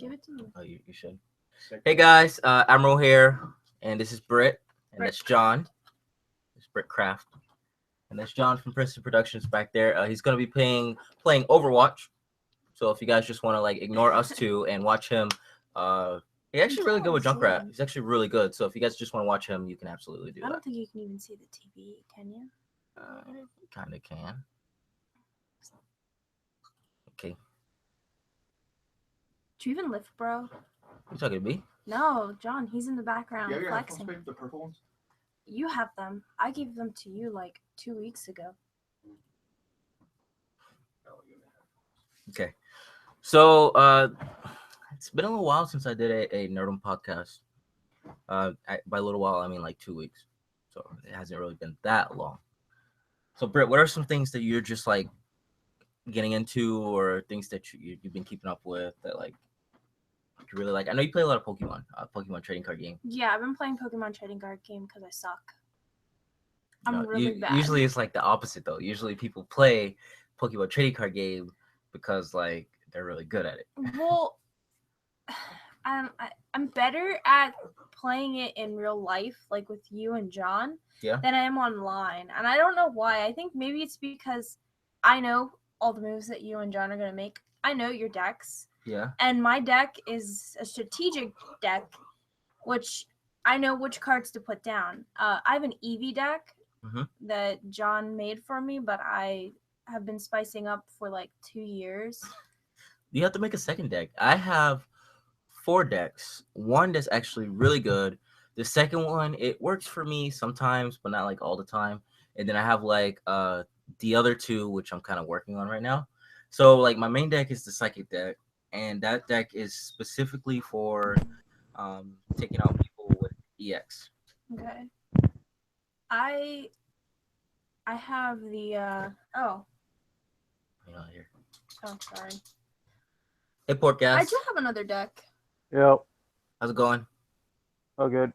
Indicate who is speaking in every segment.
Speaker 1: Give it to me.
Speaker 2: Oh, you should. Hey guys, Admiral here, and this is Britt, and that's John. It's Brittcraft, and that's John from Princeton Productions back there. He's gonna be playing Overwatch. So if you guys just want to like ignore us two and watch him, he's actually really good with Junkrat. He's actually really good. So if you guys just want to watch him, you can absolutely do that.
Speaker 1: I don't think you can even see the TV, can you?
Speaker 2: You kind of can. Okay.
Speaker 1: Do you even lift, bro?
Speaker 2: You talking to me?
Speaker 1: No, John. He's in the background flexing.
Speaker 3: The purple ones?
Speaker 1: You have them. I gave them to you like 2 weeks ago.
Speaker 2: Okay. So it's been a little while since I did a Nerdom podcast. By a little while, I mean like 2 weeks. So it hasn't really been that long. So Britt, what are some things that you're just like getting into, or things that you've been keeping up with that like you really like? I know you play a lot of Pokemon trading card game.
Speaker 1: Yeah, I've been playing Pokemon trading card game because I suck. I'm really bad.
Speaker 2: Usually it's like the opposite though. Usually people play Pokemon trading card game because like they're really good at it.
Speaker 1: Well, I'm better at playing it in real life, like with you and John, than I am online. And I don't know why. I think maybe it's because I know all the moves that you and John are going to make. I know your decks.
Speaker 2: Yeah.
Speaker 1: And my deck is a strategic deck, which I know which cards to put down. I have an Eevee deck that John made for me, but I have been spicing up for like 2 years.
Speaker 2: You have to make a second deck. I have 4 decks. One that's actually really good. The second one, it works for me sometimes, but not like all the time. And then I have like the other 2, which I'm kind of working on right now. So like my main deck is the Psychic deck, and that deck is specifically for taking out people with EX.
Speaker 1: Okay. I have the oh.
Speaker 2: You're not here.
Speaker 1: Oh, sorry.
Speaker 2: Hey, Portgas.
Speaker 1: I do have another deck.
Speaker 4: Yep.
Speaker 2: How's it going?
Speaker 4: Oh, good.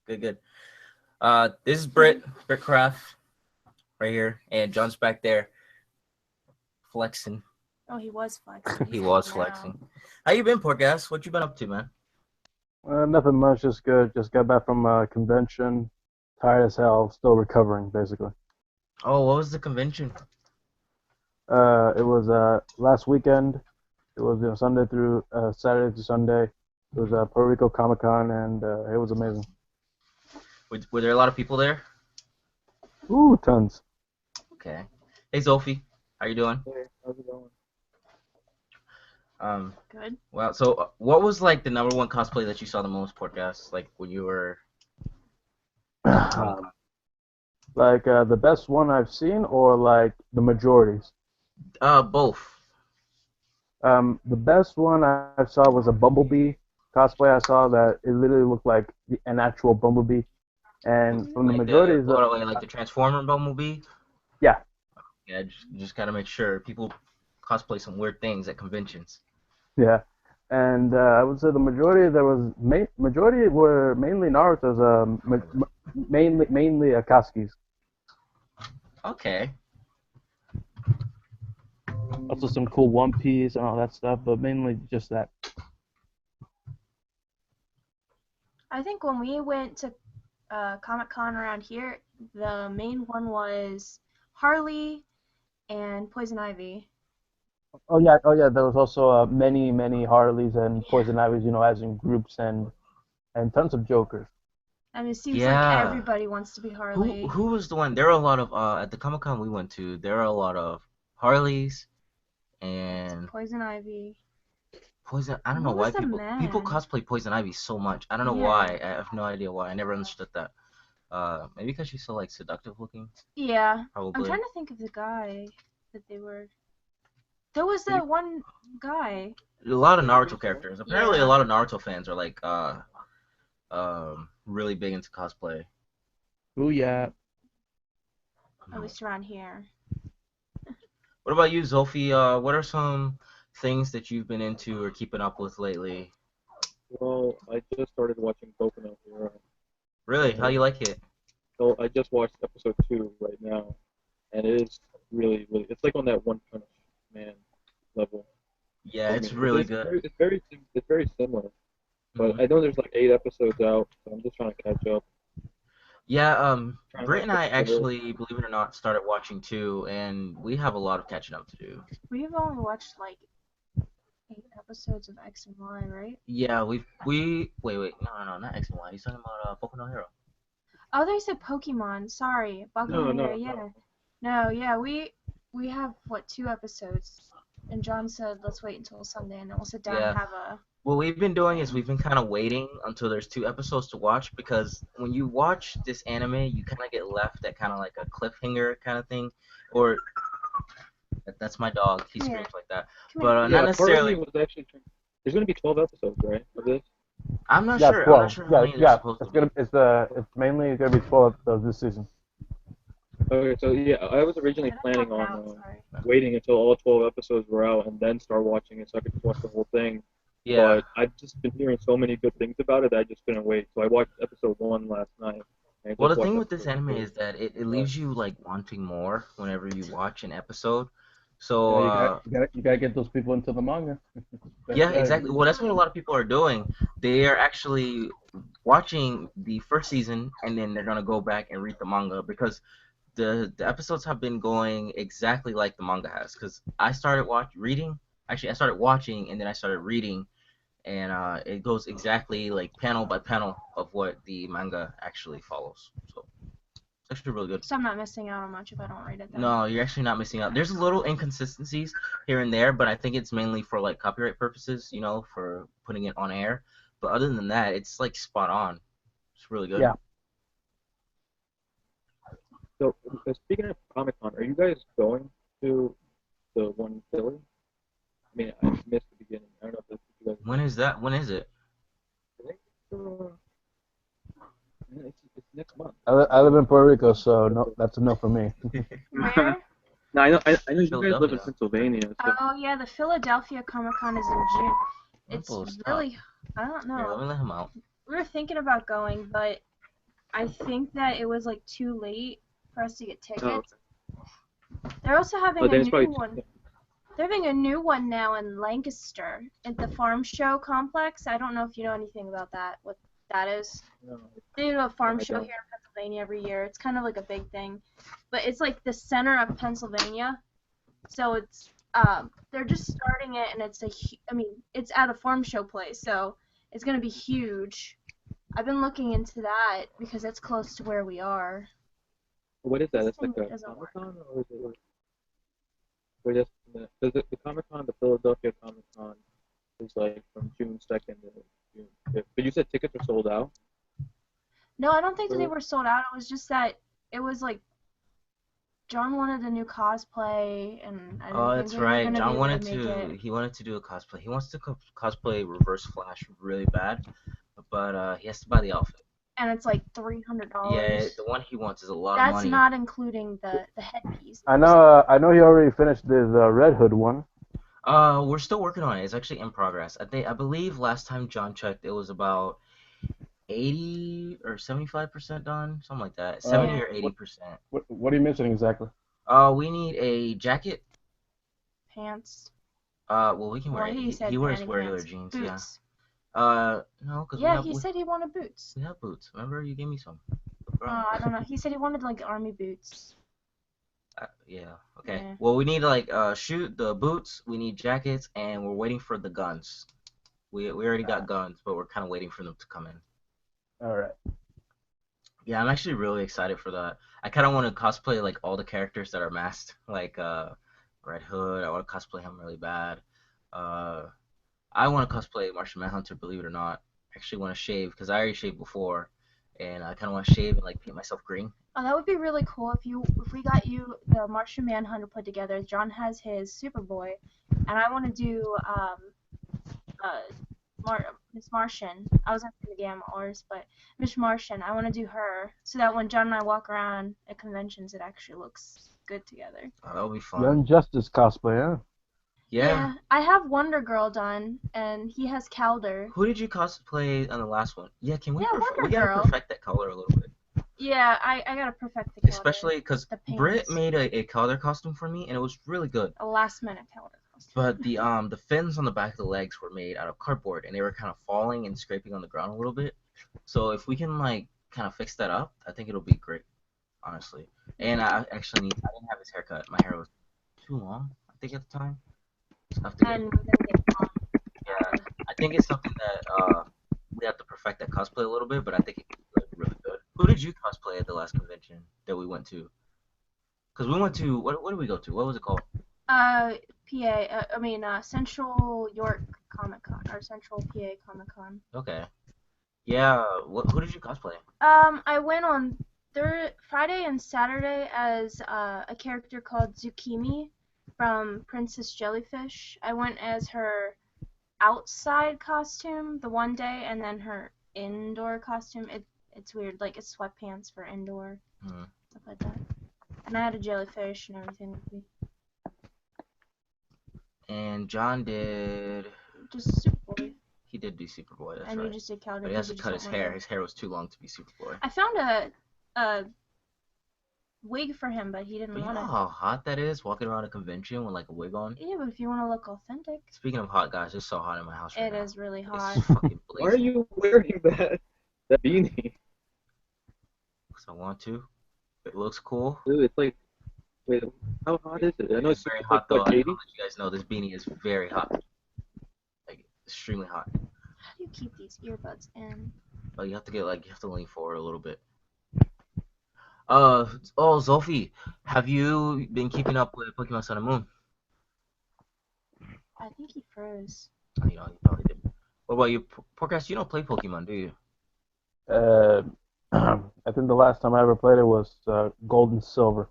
Speaker 2: Good. This is Brittcraft right here, and John's back there flexing.
Speaker 1: Oh, he was flexing.
Speaker 2: He was flexing. How you been, Portgas? What you been up to, man?
Speaker 4: Nothing much, just good. Just got back from a convention. Tired as hell, still recovering, basically.
Speaker 2: Oh, what was the convention?
Speaker 4: It was last weekend. It was Sunday through Saturday to Sunday. It was Puerto Rico Comic Con, and it was amazing.
Speaker 2: Were there a lot of people there?
Speaker 4: Ooh, tons.
Speaker 2: Okay. Hey, Zulfi. How you doing?
Speaker 4: Hey, how's it going?
Speaker 1: Good.
Speaker 2: Well, so what was like the number one cosplay that you saw the most, Portgas? Like when you were
Speaker 4: like the best one I've seen, or like the majorities?
Speaker 2: Both.
Speaker 4: The best one I saw was a Bumblebee cosplay. I saw that it literally looked like an actual Bumblebee, and from the majority is
Speaker 2: like the Transformer Bumblebee.
Speaker 4: Yeah.
Speaker 2: Yeah, just gotta make sure people cosplay some weird things at conventions.
Speaker 4: Yeah, and I would say the majority majority were mainly Naruto's, mainly Akatsuki's.
Speaker 2: Okay.
Speaker 4: Also some cool One Piece and all that stuff, but mainly just that.
Speaker 1: I think when we went to Comic-Con around here, the main one was Harley and Poison Ivy.
Speaker 4: Oh yeah. There was also many Harleys and Poison Ivies, as in groups, and tons of Jokers.
Speaker 1: I mean, it seems like everybody wants to be Harley.
Speaker 2: Who was the one? There were a lot of at the Comic-Con we went to. There were a lot of Harleys and
Speaker 1: Poison Ivy.
Speaker 2: I don't know why people cosplay Poison Ivy so much. I don't know why. I have no idea why. I never understood that. Maybe because she's so like seductive looking.
Speaker 1: Yeah.
Speaker 2: Probably.
Speaker 1: I'm trying to think of the guy that they were. There was that one guy.
Speaker 2: A lot of Naruto characters. Apparently, a lot of Naruto fans are like really big into cosplay.
Speaker 4: Ooh yeah.
Speaker 1: At least around here.
Speaker 2: What about you, Zulfi? What are some things that you've been into or keeping up with lately?
Speaker 3: Well, I just started watching Boku no Hero.
Speaker 2: Really? How you like it?
Speaker 3: So I just watched episode 2 right now, and it is really, it's like on that One Punch Man level.
Speaker 2: Yeah,
Speaker 3: I
Speaker 2: it's
Speaker 3: mean,
Speaker 2: really
Speaker 3: it's
Speaker 2: good.
Speaker 3: it's very similar. But
Speaker 2: Mhm.
Speaker 3: I know there's like 8 episodes out, so I'm just trying to catch up.
Speaker 2: Yeah,
Speaker 3: Trying
Speaker 2: Britt
Speaker 3: not
Speaker 2: and
Speaker 3: to
Speaker 2: I
Speaker 3: spoil it.
Speaker 2: actually, believe it or not, started watching too, and we have a lot of catching up to do.
Speaker 1: We've only watched like 8 episodes of X and Y, right?
Speaker 2: Yeah, wait, no, not X and Y. He's talking about Boku no Hero.
Speaker 1: Oh, they said Pokemon. Sorry, Boku
Speaker 3: No,
Speaker 1: no Hero.
Speaker 3: no,
Speaker 1: Yeah,
Speaker 3: no.
Speaker 1: no, yeah. We have what 2 episodes, and John said let's wait until Sunday, and then we'll sit down
Speaker 2: Yeah.
Speaker 1: and have a.
Speaker 2: What we've been doing is we've been kind of waiting until there's 2 episodes to watch, because when you watch this anime, you kind of get left at kind of like a cliffhanger kind of thing, or that's my dog. He
Speaker 1: Come here.
Speaker 2: screams like that.
Speaker 1: Come
Speaker 2: But
Speaker 1: here.
Speaker 2: not
Speaker 3: Yeah, part of me
Speaker 2: necessarily.
Speaker 3: was actually there's gonna be 12 episodes, right? Of this.
Speaker 2: I'm not
Speaker 4: Yeah,
Speaker 2: sure. I'm
Speaker 4: 12.
Speaker 2: not sure how
Speaker 4: Yeah,
Speaker 2: many there's
Speaker 4: yeah.
Speaker 2: supposed to
Speaker 4: It's
Speaker 2: be.
Speaker 4: gonna it's mainly gonna be 12 episodes this season.
Speaker 3: Okay, so yeah, I was originally
Speaker 1: Get up
Speaker 3: planning
Speaker 1: out,
Speaker 3: on
Speaker 1: sorry.
Speaker 3: waiting until all 12 episodes were out and then start watching it so I could just watch the whole thing.
Speaker 2: Yeah.
Speaker 3: But I've just been hearing so many good things about it that I just couldn't wait. So I watched episode 1 last night. And I
Speaker 2: Well, the
Speaker 3: just watched
Speaker 2: thing with this
Speaker 3: episode
Speaker 2: anime
Speaker 3: 2.
Speaker 2: is that it leaves you like wanting more whenever you watch an episode.
Speaker 4: Yeah,
Speaker 2: So
Speaker 4: you gotta get those people into the manga.
Speaker 2: yeah, exactly. Well, that's what a lot of people are doing. They are actually watching the first season and then they're gonna go back and read the manga, because the episodes have been going exactly like the manga has. Because I started reading. Actually, I started watching and then I started reading, and it goes exactly like panel by panel of what the manga actually follows. So it's actually really good.
Speaker 1: So I'm not missing out on much if I don't read it then.
Speaker 2: No, you're actually not missing out. There's little inconsistencies here and there, but I think it's mainly for like copyright purposes, for putting it on air. But other than that, it's like spot on. It's really good.
Speaker 4: Yeah.
Speaker 3: So speaking of Comic Con, are you guys going to the one in Philly? I mean, I missed the beginning. I don't know if that's what you guys.
Speaker 2: When is that? When is it?
Speaker 3: I think it's next month.
Speaker 4: I live in Puerto Rico, so no, that's enough for me.
Speaker 1: Where?
Speaker 3: No, I know you guys live in
Speaker 2: Philadelphia.
Speaker 3: Pennsylvania. So.
Speaker 1: Oh yeah, the Philadelphia Comic Con is in June. It's
Speaker 2: Bull, stop.
Speaker 1: really, I don't
Speaker 2: Here, let
Speaker 1: know.
Speaker 2: me let him out.
Speaker 1: We were thinking about going, but I think that it was like too late for us to get tickets.
Speaker 3: Oh, okay.
Speaker 1: They're also having
Speaker 3: Oh,
Speaker 1: a
Speaker 3: then it's
Speaker 1: new
Speaker 3: probably
Speaker 1: one. They're having a new one now in Lancaster at the Farm Show complex. I don't know if you know anything about that. What that is?
Speaker 3: no,
Speaker 1: They do a farm
Speaker 3: I
Speaker 1: show
Speaker 3: don't.
Speaker 1: here in Pennsylvania every year. It's kind of like a big thing, but it's like the center of Pennsylvania. So it's they're just starting it, and it's at a farm show place, so it's gonna be huge. I've been looking into that because it's close to where we are.
Speaker 3: What is that?
Speaker 1: This
Speaker 3: It's like
Speaker 1: thing
Speaker 3: a
Speaker 1: doesn't
Speaker 3: Comic
Speaker 1: work.
Speaker 3: Con, or is it? Wait just a minute. The Comic Con, the Philadelphia Comic Con, is like from June 2nd to June 5th. But you said tickets are sold out.
Speaker 1: No, I don't think that they
Speaker 3: Really?
Speaker 1: were sold out. It was just that it was like John wanted a new cosplay, and I
Speaker 2: Oh,
Speaker 1: didn't
Speaker 2: that's
Speaker 1: think we were
Speaker 2: right.
Speaker 1: gonna
Speaker 2: John
Speaker 1: be able
Speaker 2: wanted
Speaker 1: to make it.
Speaker 2: he wanted to do a cosplay. He wants to cosplay Reverse Flash really bad, but he has to buy the outfit.
Speaker 1: And it's like $300.
Speaker 2: Yeah, the one he wants is a lot of
Speaker 1: That's
Speaker 2: money.
Speaker 1: not including the headpiece.
Speaker 4: I know he already finished the Red Hood one.
Speaker 2: We're still working on it. It's actually in progress. I believe last time John checked, it was about 80 or 75% done, something like that. 70 or 80%.
Speaker 4: What are you missing exactly?
Speaker 2: We need a jacket.
Speaker 1: Pants.
Speaker 2: Well, we can wear
Speaker 1: Well,
Speaker 2: it.
Speaker 1: he said
Speaker 2: He wears
Speaker 1: panty
Speaker 2: regular
Speaker 1: pants.
Speaker 2: jeans,
Speaker 1: Boots.
Speaker 2: yeah. No, because
Speaker 1: Yeah, he said he wanted boots.
Speaker 2: we have boots. Remember, you gave me some.
Speaker 1: Oh, I don't know. He said he wanted like army boots.
Speaker 2: Yeah. Okay.
Speaker 1: Yeah.
Speaker 2: Well, we need like the boots. We need jackets, and we're waiting for the guns. We already got guns, but we're kind of waiting for them to come in.
Speaker 4: All right.
Speaker 2: Yeah, I'm actually really excited for that. I kind of want to cosplay like all the characters that are masked, like Red Hood. I want to cosplay him really bad. I want to cosplay Martian Manhunter, believe it or not. I actually want to shave because I already shaved before, and I kind of want to shave and like paint myself green.
Speaker 1: Oh, that would be really cool if we got you the Martian Manhunter put together. John has his Superboy, and I want to do Miss Martian. I was gonna say the Gamma Ors, but Miss Martian. I want to do her so that when John and I walk around at conventions, it actually looks good together.
Speaker 2: Oh, that would be fun.
Speaker 4: Young Justice cosplay, huh?
Speaker 2: Yeah.
Speaker 1: I have Wonder Girl done, and he has Calder.
Speaker 2: Who did you cosplay on the last one? Yeah, can we?
Speaker 1: Yeah, Wonder
Speaker 2: we gotta
Speaker 1: Girl.
Speaker 2: perfect that color a little bit.
Speaker 1: Yeah, I gotta perfect the Calder.
Speaker 2: Especially because
Speaker 1: The paints.
Speaker 2: Britt made a Calder costume for me, and it was really good.
Speaker 1: A last minute Calder costume.
Speaker 2: but the fins on the back of the legs were made out of cardboard, and they were kind of falling and scraping on the ground a little bit. So if we can like kind of fix that up, I think it'll be great, honestly. And I didn't have his haircut. My hair was too long, I think, at the time. So I have to
Speaker 1: And we're gonna get
Speaker 2: yeah, I think it's something that we have to perfect that cosplay a little bit, but I think it's like really good. Who did you cosplay at the last convention that we went to? Because we went to what did we go to? What was it called?
Speaker 1: Central York Comic Con or Central PA Comic Con.
Speaker 2: Okay. Yeah. Who did you cosplay?
Speaker 1: I went on Friday and Saturday as a character called Zucchini from Princess Jellyfish. I went as her outside costume the one day, and then her indoor costume. It's weird, like it's sweatpants for indoor, stuff like that. And I had a jellyfish and everything with me.
Speaker 2: And John did.
Speaker 1: Just Superboy.
Speaker 2: He did do Superboy. That's
Speaker 1: and
Speaker 2: right.
Speaker 1: you just did Cowder.
Speaker 2: But he has to cut his hair. His hair was too long to be Superboy.
Speaker 1: I found a wig for him, but he didn't
Speaker 2: But
Speaker 1: want
Speaker 2: you know
Speaker 1: it.
Speaker 2: how hot that is, walking around a convention with like a wig on?
Speaker 1: Yeah, but if you want to look authentic.
Speaker 2: Speaking of hot, guys, it's so hot in my house right
Speaker 1: It
Speaker 2: now.
Speaker 1: is really hot.
Speaker 2: It's fucking blazing.
Speaker 3: Why are you wearing that beanie?
Speaker 2: Because I want to. It looks cool.
Speaker 3: Dude, it's like, wait, how hot is it? I know it's
Speaker 2: very
Speaker 3: like,
Speaker 2: hot though.
Speaker 3: Like
Speaker 2: I want
Speaker 3: 80?
Speaker 2: to let you guys know this beanie is very hot. Like, extremely hot.
Speaker 1: How do you keep these earbuds in?
Speaker 2: But you have to lean forward a little bit. Zulfi, have you been keeping up with Pokemon Sun and Moon?
Speaker 1: I think he froze.
Speaker 2: Oh, you probably did. What about you, Portgas? You don't play Pokemon, do you?
Speaker 4: I think the last time I ever played it was Gold and Silver.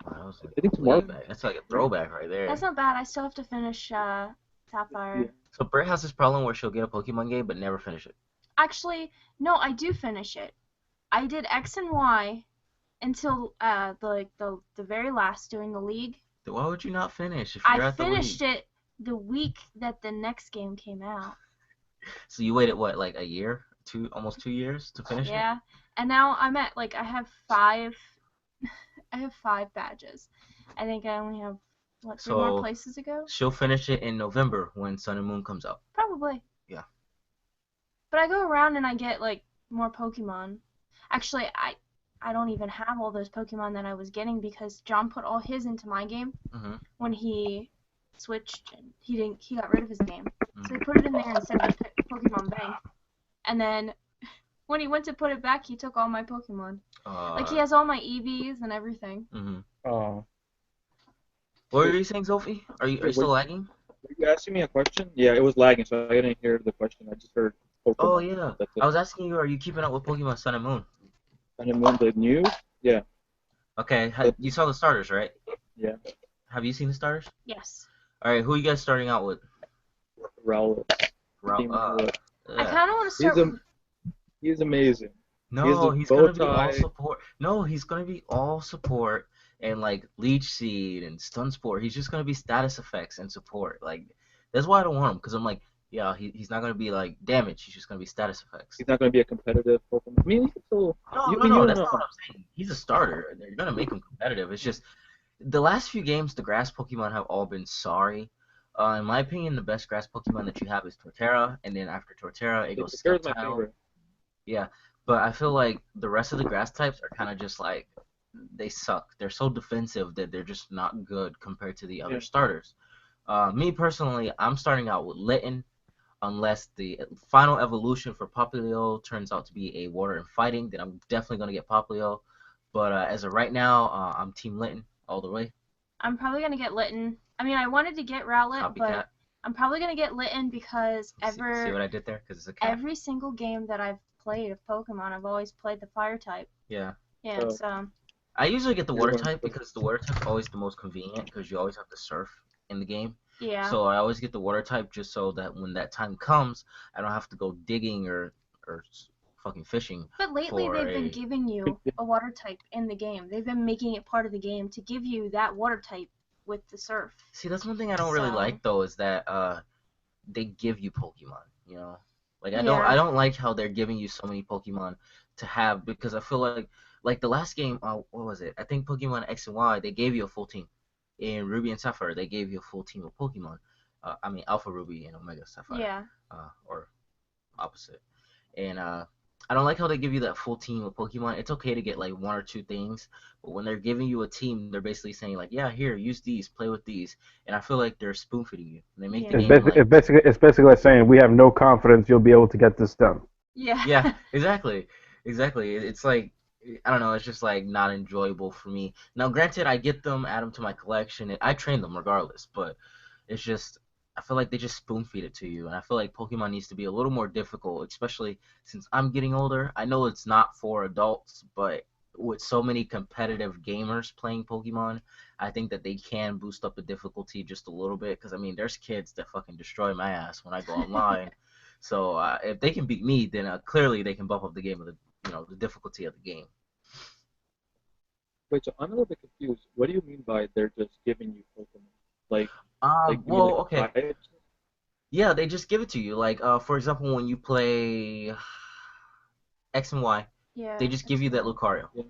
Speaker 2: Oh, that was like
Speaker 3: I think
Speaker 2: way
Speaker 3: tomorrow.
Speaker 2: back. That's like a throwback right there.
Speaker 1: That's not bad. I still have to finish Sapphire.
Speaker 3: Yeah.
Speaker 2: So Britt has this problem where she'll get a Pokemon game but never finish it.
Speaker 1: Actually, no, I do finish it. I did X and Y until the very last during the league.
Speaker 2: Then why would you not finish if you're
Speaker 1: I
Speaker 2: at the
Speaker 1: finished
Speaker 2: league?
Speaker 1: it the week that the next game came out.
Speaker 2: So you waited what, like a year, almost 2 years to finish it?
Speaker 1: Yeah, and now I'm at I have 5. I have 5 badges. I think I only have 3 more places to go.
Speaker 2: She'll finish it in November when Sun and Moon comes out.
Speaker 1: Probably.
Speaker 2: Yeah.
Speaker 1: But I go around and I get more Pokemon. Actually, I don't even have all those Pokemon that I was getting because John put all his into my game when he switched. And he got rid of his game, so he put it in there instead of the Pokemon Bank. And then when he went to put it back, he took all my Pokemon. He has all my EVs and everything.
Speaker 4: Oh.
Speaker 2: What were you saying, Zulfi? Are you still lagging?
Speaker 3: Were you asking me a question? Yeah, it was lagging, so I didn't hear the question. I just heard Pokemon.
Speaker 2: Oh yeah.
Speaker 3: That's it.
Speaker 2: I was asking you, are you keeping up with Pokemon Sun and Moon?
Speaker 3: And then when the news? Yeah.
Speaker 2: Okay. You saw the starters, right?
Speaker 3: Yeah.
Speaker 2: Have you seen the starters?
Speaker 1: Yes.
Speaker 2: All right. Who are you guys starting out with?
Speaker 3: Rowlet.
Speaker 2: Team
Speaker 1: I kind of want to start.
Speaker 3: He's amazing.
Speaker 2: No,
Speaker 3: He
Speaker 2: he's
Speaker 3: has
Speaker 2: gonna
Speaker 3: a
Speaker 2: be all
Speaker 3: bow tie.
Speaker 2: support. No, he's gonna be all support and like Leech Seed and Stun Spore. He's just gonna be status effects and support. Like that's why I don't want him, because I'm like, yeah, he's not gonna be like damage. He's just gonna be status effects.
Speaker 3: He's not going to be a competitive Pokemon. I mean, he can still.
Speaker 2: No, that's not what I'm saying. He's a starter. They're gonna make him competitive. It's just the last few games, the grass Pokemon have all been sorry. In my opinion, the best grass Pokemon that you have is Torterra, and then after Torterra, it goes
Speaker 3: Torterra's my
Speaker 2: Sceptile.
Speaker 3: favorite.
Speaker 2: Yeah, but I feel like the rest of the grass types are kind of just like, they suck. They're so defensive that they're just not good compared to the other starters. Me personally, I'm starting out with Litten, unless the final evolution for Popplio turns out to be a water and fighting, then I'm definitely going to get Popplio. But as of right now, I'm Team Litten all the way.
Speaker 1: I'm probably gonna get Litten. I mean, I wanted to get Rowlet,
Speaker 2: Copycat.
Speaker 1: but I'm probably gonna get Litten because
Speaker 2: See what I did there? Because it's a cat.
Speaker 1: every single game that I've played of Pokemon, I've always played the fire type.
Speaker 2: Yeah.
Speaker 1: Yeah,
Speaker 3: Oh.
Speaker 1: so
Speaker 2: I usually get the
Speaker 3: You're
Speaker 2: water
Speaker 3: going
Speaker 2: type
Speaker 3: for-
Speaker 2: because the water type's always the most convenient because you always have to surf in the game.
Speaker 1: yeah.
Speaker 2: So I always get the water type just so that when that time comes, I don't have to go digging or fucking fishing.
Speaker 1: But lately
Speaker 2: for
Speaker 1: they've been
Speaker 2: a-
Speaker 1: giving you a water type in the game. They've been making it part of the game to give you that water type with the surf.
Speaker 2: See, that's one thing I don't really
Speaker 1: So-
Speaker 2: like though, is that they give you Pokemon, you know? Like I
Speaker 1: Yeah.
Speaker 2: don't like how they're giving you so many Pokemon to have, because I feel like the last game, what was it? I think Pokemon X and Y, they gave you a full team. in Ruby and Sapphire, they gave you a full team of Pokemon. I mean, Alpha Ruby and Omega Sapphire.
Speaker 1: Yeah.
Speaker 2: Or opposite. And I don't like how they give you that full team of Pokemon. It's okay to get like 1 or 2 things, but when they're giving you a team, they're basically saying like, yeah, here, use these, play with these, and I feel like they're spoon feeding you. And they make the game like
Speaker 4: it's basically like saying we have no confidence you'll be able to get this done.
Speaker 1: Yeah.
Speaker 2: yeah, exactly. It's like I don't know. It's just like not enjoyable for me. Now, granted, I get them, add them to my collection, and I train them regardless. But it's just I feel like they just spoon feed it to you, and I feel like Pokemon needs to be a little more difficult, especially since I'm getting older. I know it's not for adults, but with so many competitive gamers playing Pokemon, I think that they can boost up the difficulty just a little bit. Because I mean, there's kids that fucking destroy my ass when I go online. So if they can beat me, then clearly they can bump up the game of the difficulty of the game.
Speaker 3: Wait, so I'm a little bit confused. What do you mean by they're just giving you Pokemon? Like
Speaker 2: Well, okay.
Speaker 3: types?
Speaker 2: Yeah, they just give it to you. Like, for example, when you play X and Y,
Speaker 1: Yeah.
Speaker 2: they just give you that Lucario.
Speaker 3: Yeah.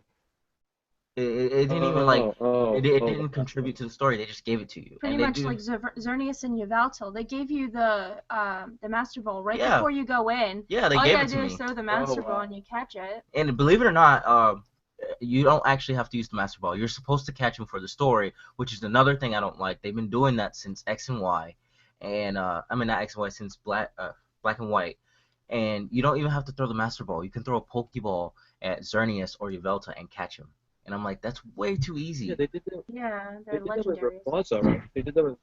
Speaker 2: It didn't even like it didn't
Speaker 3: okay.
Speaker 2: contribute to the story. They just gave it to you.
Speaker 1: Pretty
Speaker 2: and they
Speaker 1: much
Speaker 2: do,
Speaker 1: like Xerneas and Yveltal. They gave you the Master Ball right
Speaker 2: Yeah.
Speaker 1: before you go in.
Speaker 2: Yeah, they
Speaker 1: All you
Speaker 2: gave
Speaker 1: gotta
Speaker 2: it to
Speaker 1: do
Speaker 2: me.
Speaker 1: is throw the Master Ball
Speaker 3: wow.
Speaker 1: and you catch it.
Speaker 2: And believe it or not, you don't actually have to use the Master Ball. You're supposed to catch him for the story, which is another thing I don't like. They've been doing that since X and Y, and I mean not X and Y, since Black and White. And you don't even have to throw the Master Ball. You can throw a Pokeball at Xerneas or Yveltal and catch him. And I'm like, that's way too easy.
Speaker 3: Yeah, they did that.
Speaker 1: Yeah,
Speaker 3: They
Speaker 1: they're
Speaker 3: did that with
Speaker 1: legendaries.
Speaker 3: Rayquaza, right? They did that with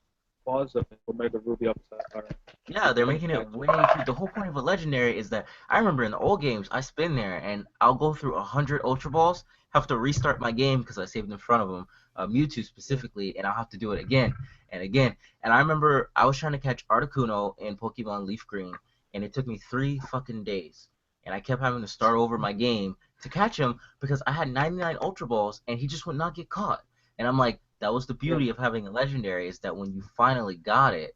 Speaker 3: Rayquaza and Omega Ruby up Sapphire.
Speaker 2: Yeah, they're making it way too. The whole point of a legendary is that I remember in the old games, I spin there and I'll go through 100 Ultra Balls, have to restart my game because I saved in front of them, Mewtwo specifically, and I'll have to do it again and again. And I remember I was trying to catch Articuno in Pokemon Leaf Green, and it took me 3 fucking days, and I kept having to start over my game to catch him because I had 99 Ultra Balls and he just would not get caught. And I'm like, that was the beauty of having a legendary, is that when you finally got it,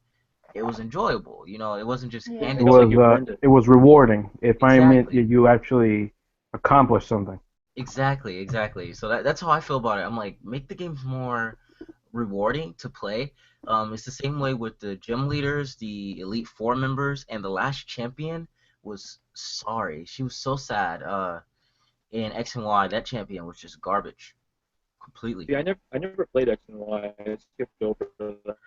Speaker 2: it was enjoyable. You know, it wasn't just
Speaker 1: Yeah.
Speaker 2: handed
Speaker 3: It
Speaker 2: to
Speaker 3: was,
Speaker 2: you.
Speaker 4: It was rewarding. It finally meant
Speaker 2: Exactly.
Speaker 4: you actually accomplished something.
Speaker 2: Exactly. So that's how I feel about it. I'm like, make the games more rewarding to play. It's the same way with the gym leaders, the Elite Four members, and the last champion was sorry. She was so sad. In X and Y, that champion was just garbage, completely.
Speaker 3: See, I never played X and Y. I skipped over that.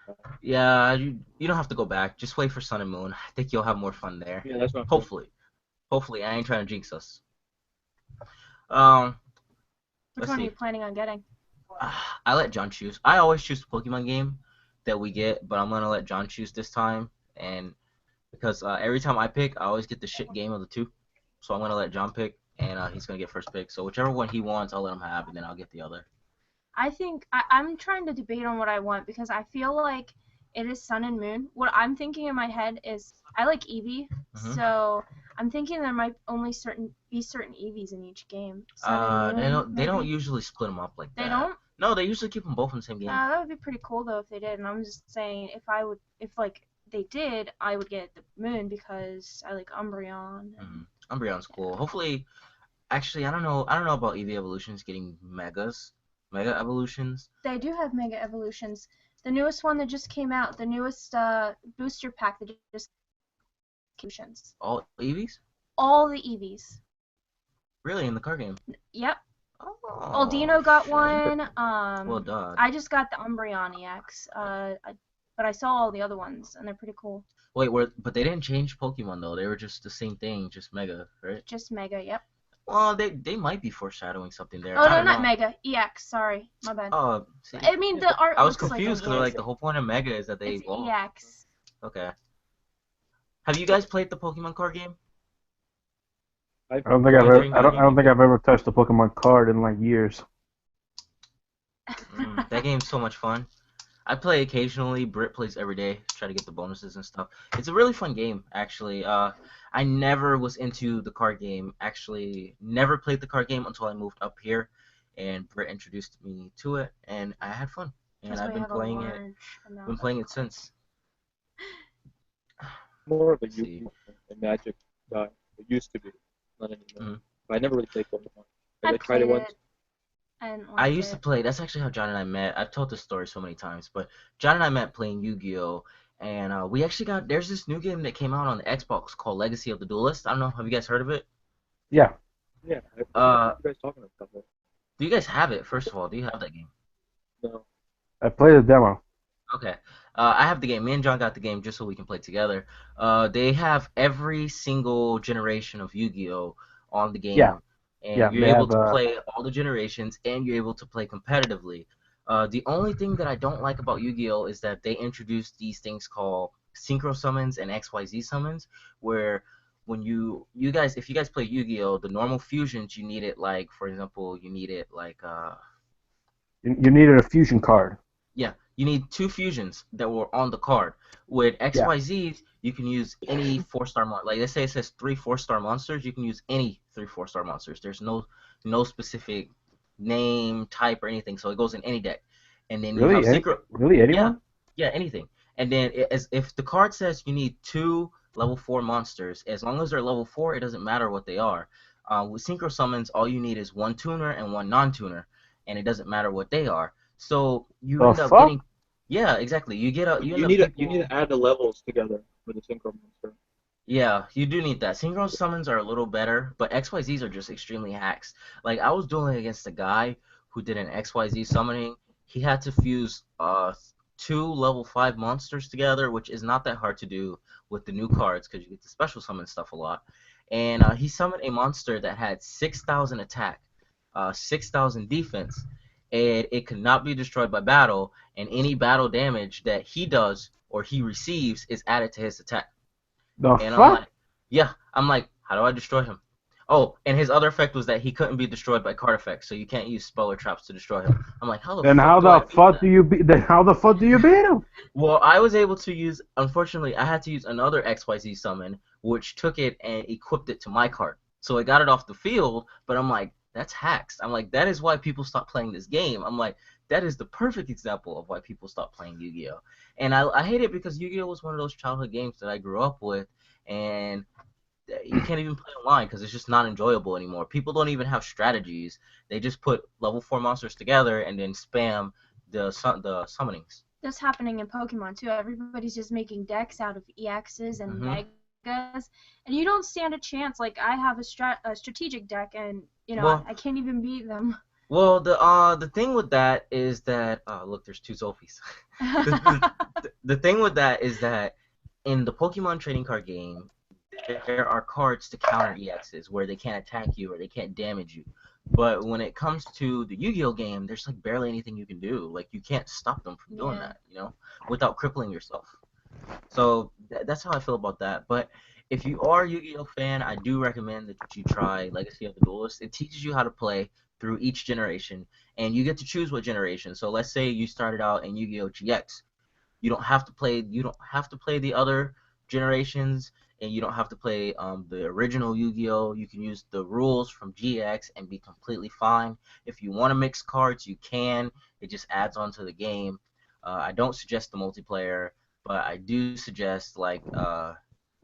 Speaker 2: Yeah, you don't have to go back. Just wait for Sun and Moon. I think you'll have more fun there.
Speaker 3: Yeah, that's what I'm
Speaker 2: Hopefully, I ain't trying to jinx us.
Speaker 1: Which
Speaker 2: Let's
Speaker 1: one are
Speaker 2: see.
Speaker 1: you planning on getting?
Speaker 2: I let John choose. I always choose the Pokemon game that we get, but I'm gonna let John choose this time, and because every time I pick, I always get the shit game of the 2. So I'm gonna let John pick, and he's gonna get first pick. So whichever one he wants, I'll let him have, and then I'll get the other.
Speaker 1: I think I'm trying to debate on what I want because I feel like it is Sun and Moon. What I'm thinking in my head is I like Eevee, so I'm thinking there might only be certain Eevees in each game. Sun and Moon,
Speaker 2: They don't
Speaker 1: maybe?
Speaker 2: usually split them up like that.
Speaker 1: They don't?
Speaker 2: No, they usually keep them both in the same game.
Speaker 1: That would be pretty cool though if they did. And I'm just saying if like they did, I would get the Moon because I like Umbreon.
Speaker 2: Umbreon's cool. Hopefully, actually, I don't know about Eevee evolutions getting mega evolutions.
Speaker 1: They do have Mega Evolutions. The newest one that just came out, the newest booster pack that just evolutions.
Speaker 2: All Eevees?
Speaker 1: All the Eevees.
Speaker 2: Really, in the card game?
Speaker 1: Yep.
Speaker 2: Oh,
Speaker 1: Aldino got
Speaker 2: shit.
Speaker 1: one.
Speaker 2: Well done.
Speaker 1: I just got the Umbreon EX. But I saw all the other ones, and they're pretty cool.
Speaker 2: Wait, but they didn't change Pokemon though. They were just the same thing, just Mega, right?
Speaker 1: Just Mega, yep.
Speaker 2: Well, they might be foreshadowing something there.
Speaker 1: Oh,
Speaker 2: I
Speaker 1: no,
Speaker 2: don't
Speaker 1: not
Speaker 2: know.
Speaker 1: Mega. EX, sorry. My bad.
Speaker 2: Oh, see,
Speaker 1: I mean, the art
Speaker 2: I was
Speaker 1: looks
Speaker 2: confused because
Speaker 1: like
Speaker 2: the whole point of Mega is that they
Speaker 1: it's
Speaker 2: evolve.
Speaker 1: EX.
Speaker 2: Okay. Have you guys played the Pokemon card game?
Speaker 4: I don't think I've ever touched a Pokemon card in like years.
Speaker 2: That game's so much fun. I play occasionally. Britt plays every day. Try to get the bonuses and stuff. It's a really fun game, actually. I never was into the card game. Actually, never played the card game until I moved up here, and Britt introduced me to it, and I had fun. And I've been playing it. Been playing it since.
Speaker 3: more of a Yu-Gi-Oh! And Magic guy. It used to be, not anymore. But I never really played Pokemon. I tried it once.
Speaker 1: And
Speaker 2: I
Speaker 1: like
Speaker 2: used to play. That's actually how John and I met. I've told this story so many times, but John and I met playing Yu-Gi-Oh, and we actually got. There's this new game that came out on the Xbox called Legacy of the Duelist. I don't know. Have you guys heard of it?
Speaker 4: Yeah.
Speaker 3: Yeah.
Speaker 2: Uh,
Speaker 3: You guys talking about it?
Speaker 2: do you guys have it? First of all, do you have that game?
Speaker 3: No.
Speaker 4: I played the demo.
Speaker 2: Okay. I have the game. Me and John got the game just so we can play together. They have every single generation of Yu-Gi-Oh on the game,
Speaker 4: Yeah.
Speaker 2: and
Speaker 4: Yeah,
Speaker 2: you're
Speaker 4: they
Speaker 2: able
Speaker 4: have,
Speaker 2: to play all the generations, and you're able to play competitively. The only thing that I don't like about Yu-Gi-Oh is that they introduced these things called synchro summons and XYZ summons, where when you guys, if you guys play Yu-Gi-Oh, the normal fusions you need it like, for example, you need it like
Speaker 4: You needed a fusion card.
Speaker 2: yeah, you need 2 fusions that were on the card. With
Speaker 4: Yeah.
Speaker 2: XYZs, you can use any 4-star monster. Like, let's say it says 3 4-star monsters, you can use any 3 4-star monsters. There's no specific name, type, or anything, so it goes in any deck. And then you
Speaker 4: Really?
Speaker 2: have synchro.
Speaker 4: Really? Anyone?
Speaker 2: Yeah, anything. And then as if the card says you need 2 level 4 monsters, as long as they're level 4, it doesn't matter what they are. With synchro summons, all you need is 1 tuner and 1 non-tuner, and it doesn't matter what they are. So you
Speaker 4: The
Speaker 2: end up
Speaker 4: fuck?
Speaker 2: getting, yeah, exactly. You get a you end up
Speaker 3: You need to add the levels together with the synchro monster.
Speaker 2: Yeah, you do need that. Synchro summons are a little better, but XYZs are just extremely hacks. Like I was dueling against a guy who did an XYZ summoning. He had to fuse 2 level 5 monsters together, which is not that hard to do with the new cards because you get to special summon stuff a lot. And he summoned a monster that had 6,000 attack, 6,000 defense, and it could not be destroyed by battle, and any battle damage that he does or he receives is added to his attack.
Speaker 4: The
Speaker 2: And
Speaker 4: fuck?
Speaker 2: I'm like, how do I destroy him? Oh, and his other effect was that he couldn't be destroyed by card effects, so you can't use spell or traps to destroy him. I'm like, how the
Speaker 4: Then
Speaker 2: fuck
Speaker 4: how
Speaker 2: do I
Speaker 4: the
Speaker 2: beat
Speaker 4: fuck
Speaker 2: that?
Speaker 4: do you beat? Then how the fuck do you beat him?
Speaker 2: Well, I was able to use. Unfortunately, I had to use another XYZ summon, which took it and equipped it to my card, so it got it off the field. But I'm like, that's hacks. I'm like, that is why people stop playing this game. I'm like, that is the perfect example of why people stop playing Yu-Gi-Oh. And I hate it because Yu-Gi-Oh was one of those childhood games that I grew up with, and you can't even play online because it's just not enjoyable anymore. People don't even have strategies. They just put level 4 monsters together and then spam the summonings.
Speaker 1: That's happening in Pokemon too. Everybody's just making decks out of EXs and Megas, and you don't stand a chance. Like I have a strategic deck, and I can't even beat them.
Speaker 2: Well, the thing with that is that look, there's 2 Zulfis. the thing with that is that in the Pokemon trading card game, there are cards to counter EXs where they can't attack you or they can't damage you. But when it comes to the Yu-Gi-Oh game, there's like barely anything you can do. Like you can't stop them from doing that, without crippling yourself. So that's how I feel about that. But if you are a Yu-Gi-Oh fan, I do recommend that you try Legacy of the Duelist. It teaches you how to play through each generation, and you get to choose what generation. So let's say you started out in Yu-Gi-Oh GX. You don't have to play the other generations, and you don't have to play the original Yu-Gi-Oh. You can use the rules from GX and be completely fine. If you want to mix cards, you can. It just adds on to the game. I don't suggest the multiplayer, but I do suggest they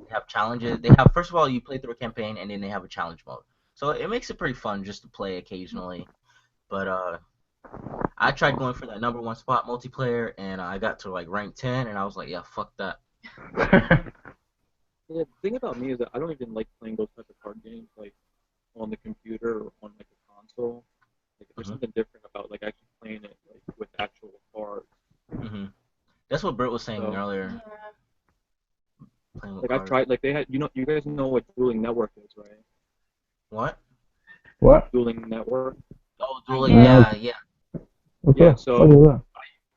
Speaker 2: have challenges. They have, first of all, you play through a campaign, and then they have a challenge mode. So it makes it pretty fun just to play occasionally. But I tried going for that #1 spot multiplayer, and I got to like rank 10, and I was like, yeah, fuck that.
Speaker 3: Yeah, the thing about me is that I don't even like playing those type of card games like on the computer or on like a console. Like there's something different about like actually playing it like with actual cards.
Speaker 2: That's what Britt was saying earlier.
Speaker 1: Yeah.
Speaker 2: Playing with
Speaker 3: Like
Speaker 2: cards.
Speaker 3: I've tried, like they had, you guys know what Dueling Network is, right?
Speaker 2: What?
Speaker 4: What?
Speaker 3: Dueling Network.
Speaker 2: Oh, dueling. Yeah.
Speaker 4: Okay.
Speaker 3: Yeah, so
Speaker 4: What is that?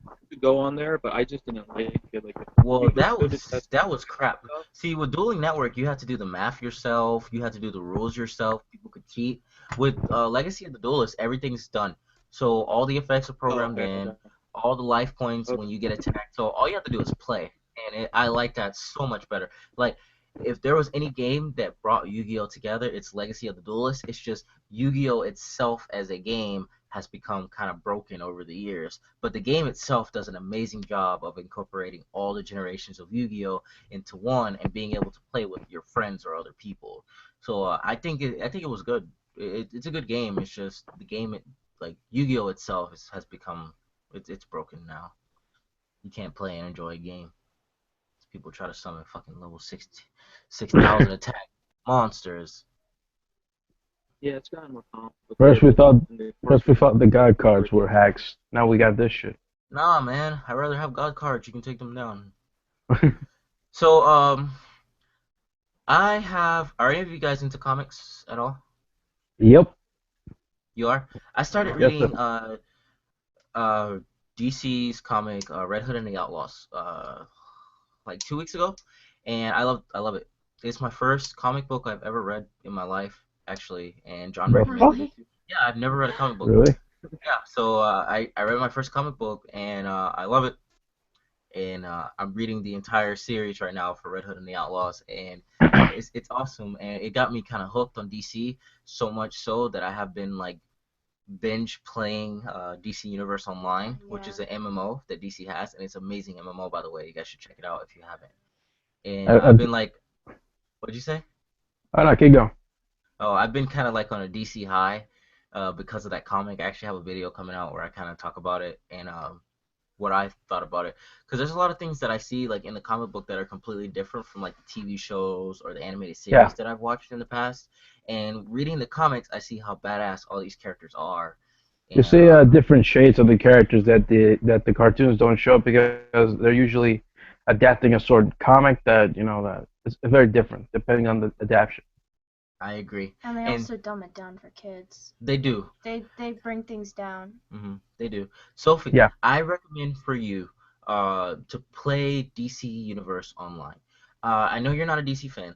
Speaker 3: I could go on there, but I just didn't like it. Like,
Speaker 2: Well, that was crap. See, with Dueling Network, you had to do the math yourself. You had to do the rules yourself. People could cheat. With Legacy of the Duelist, everything's done. So all the effects are programmed in. All the life points when you get attacked. So all you have to do is play, and I like that so much better. Like, if there was any game that brought Yu-Gi-Oh together, it's Legacy of the Duelist. It's just Yu-Gi-Oh itself as a game has become kind of broken over the years. But the game itself does an amazing job of incorporating all the generations of Yu-Gi-Oh into one and being able to play with your friends or other people. So I think it was good. It's a good game. It's just the game like Yu-Gi-Oh itself has become it's broken now. You can't play and enjoy a game. People try to summon fucking level 6,000 attack monsters.
Speaker 3: Yeah, it's gotten more complicated.
Speaker 4: First we thought the god cards were hacks. Now we got this shit.
Speaker 2: Nah, man. I'd rather have god cards. You can take them down. So, are any of you guys into comics at all?
Speaker 4: Yep.
Speaker 2: You are? I started
Speaker 4: Yes,
Speaker 2: reading DC's comic Red Hood and the Outlaws like 2 weeks ago, and I love it. It's my first comic book I've ever read in my life, actually, and John recommended it. Yeah, I've never read a comic book.
Speaker 4: Really?
Speaker 2: Yeah, so I read my first comic book, and I love it. And I'm reading the entire series right now for Red Hood and the Outlaws, and it's awesome. And it got me kind of hooked on DC, so much so that I have been like binge playing DC Universe Online, which is an MMO that DC has, and it's an amazing MMO, by the way. You guys should check it out if you haven't. And I've been like, what'd you say?
Speaker 4: Oh, no, keep going.
Speaker 2: Oh, I've been kind of like on a DC high because of that comic. I actually have a video coming out where I kind of talk about it and what I thought about it. Because there's a lot of things that I see like in the comic book that are completely different from like the TV shows or the animated series that I've watched in the past. And reading the comics, I see how badass all these characters are. And,
Speaker 4: you see different shades of the characters that the cartoons don't show because they're usually adapting a sort of comic that that is very different depending on the adaptation.
Speaker 2: I agree.
Speaker 1: And they also dumb it down for kids.
Speaker 2: They do.
Speaker 1: They bring things down.
Speaker 2: They do. Sophie,
Speaker 4: Yeah.
Speaker 2: I recommend for you to play DC Universe Online. I know you're not a DC fan,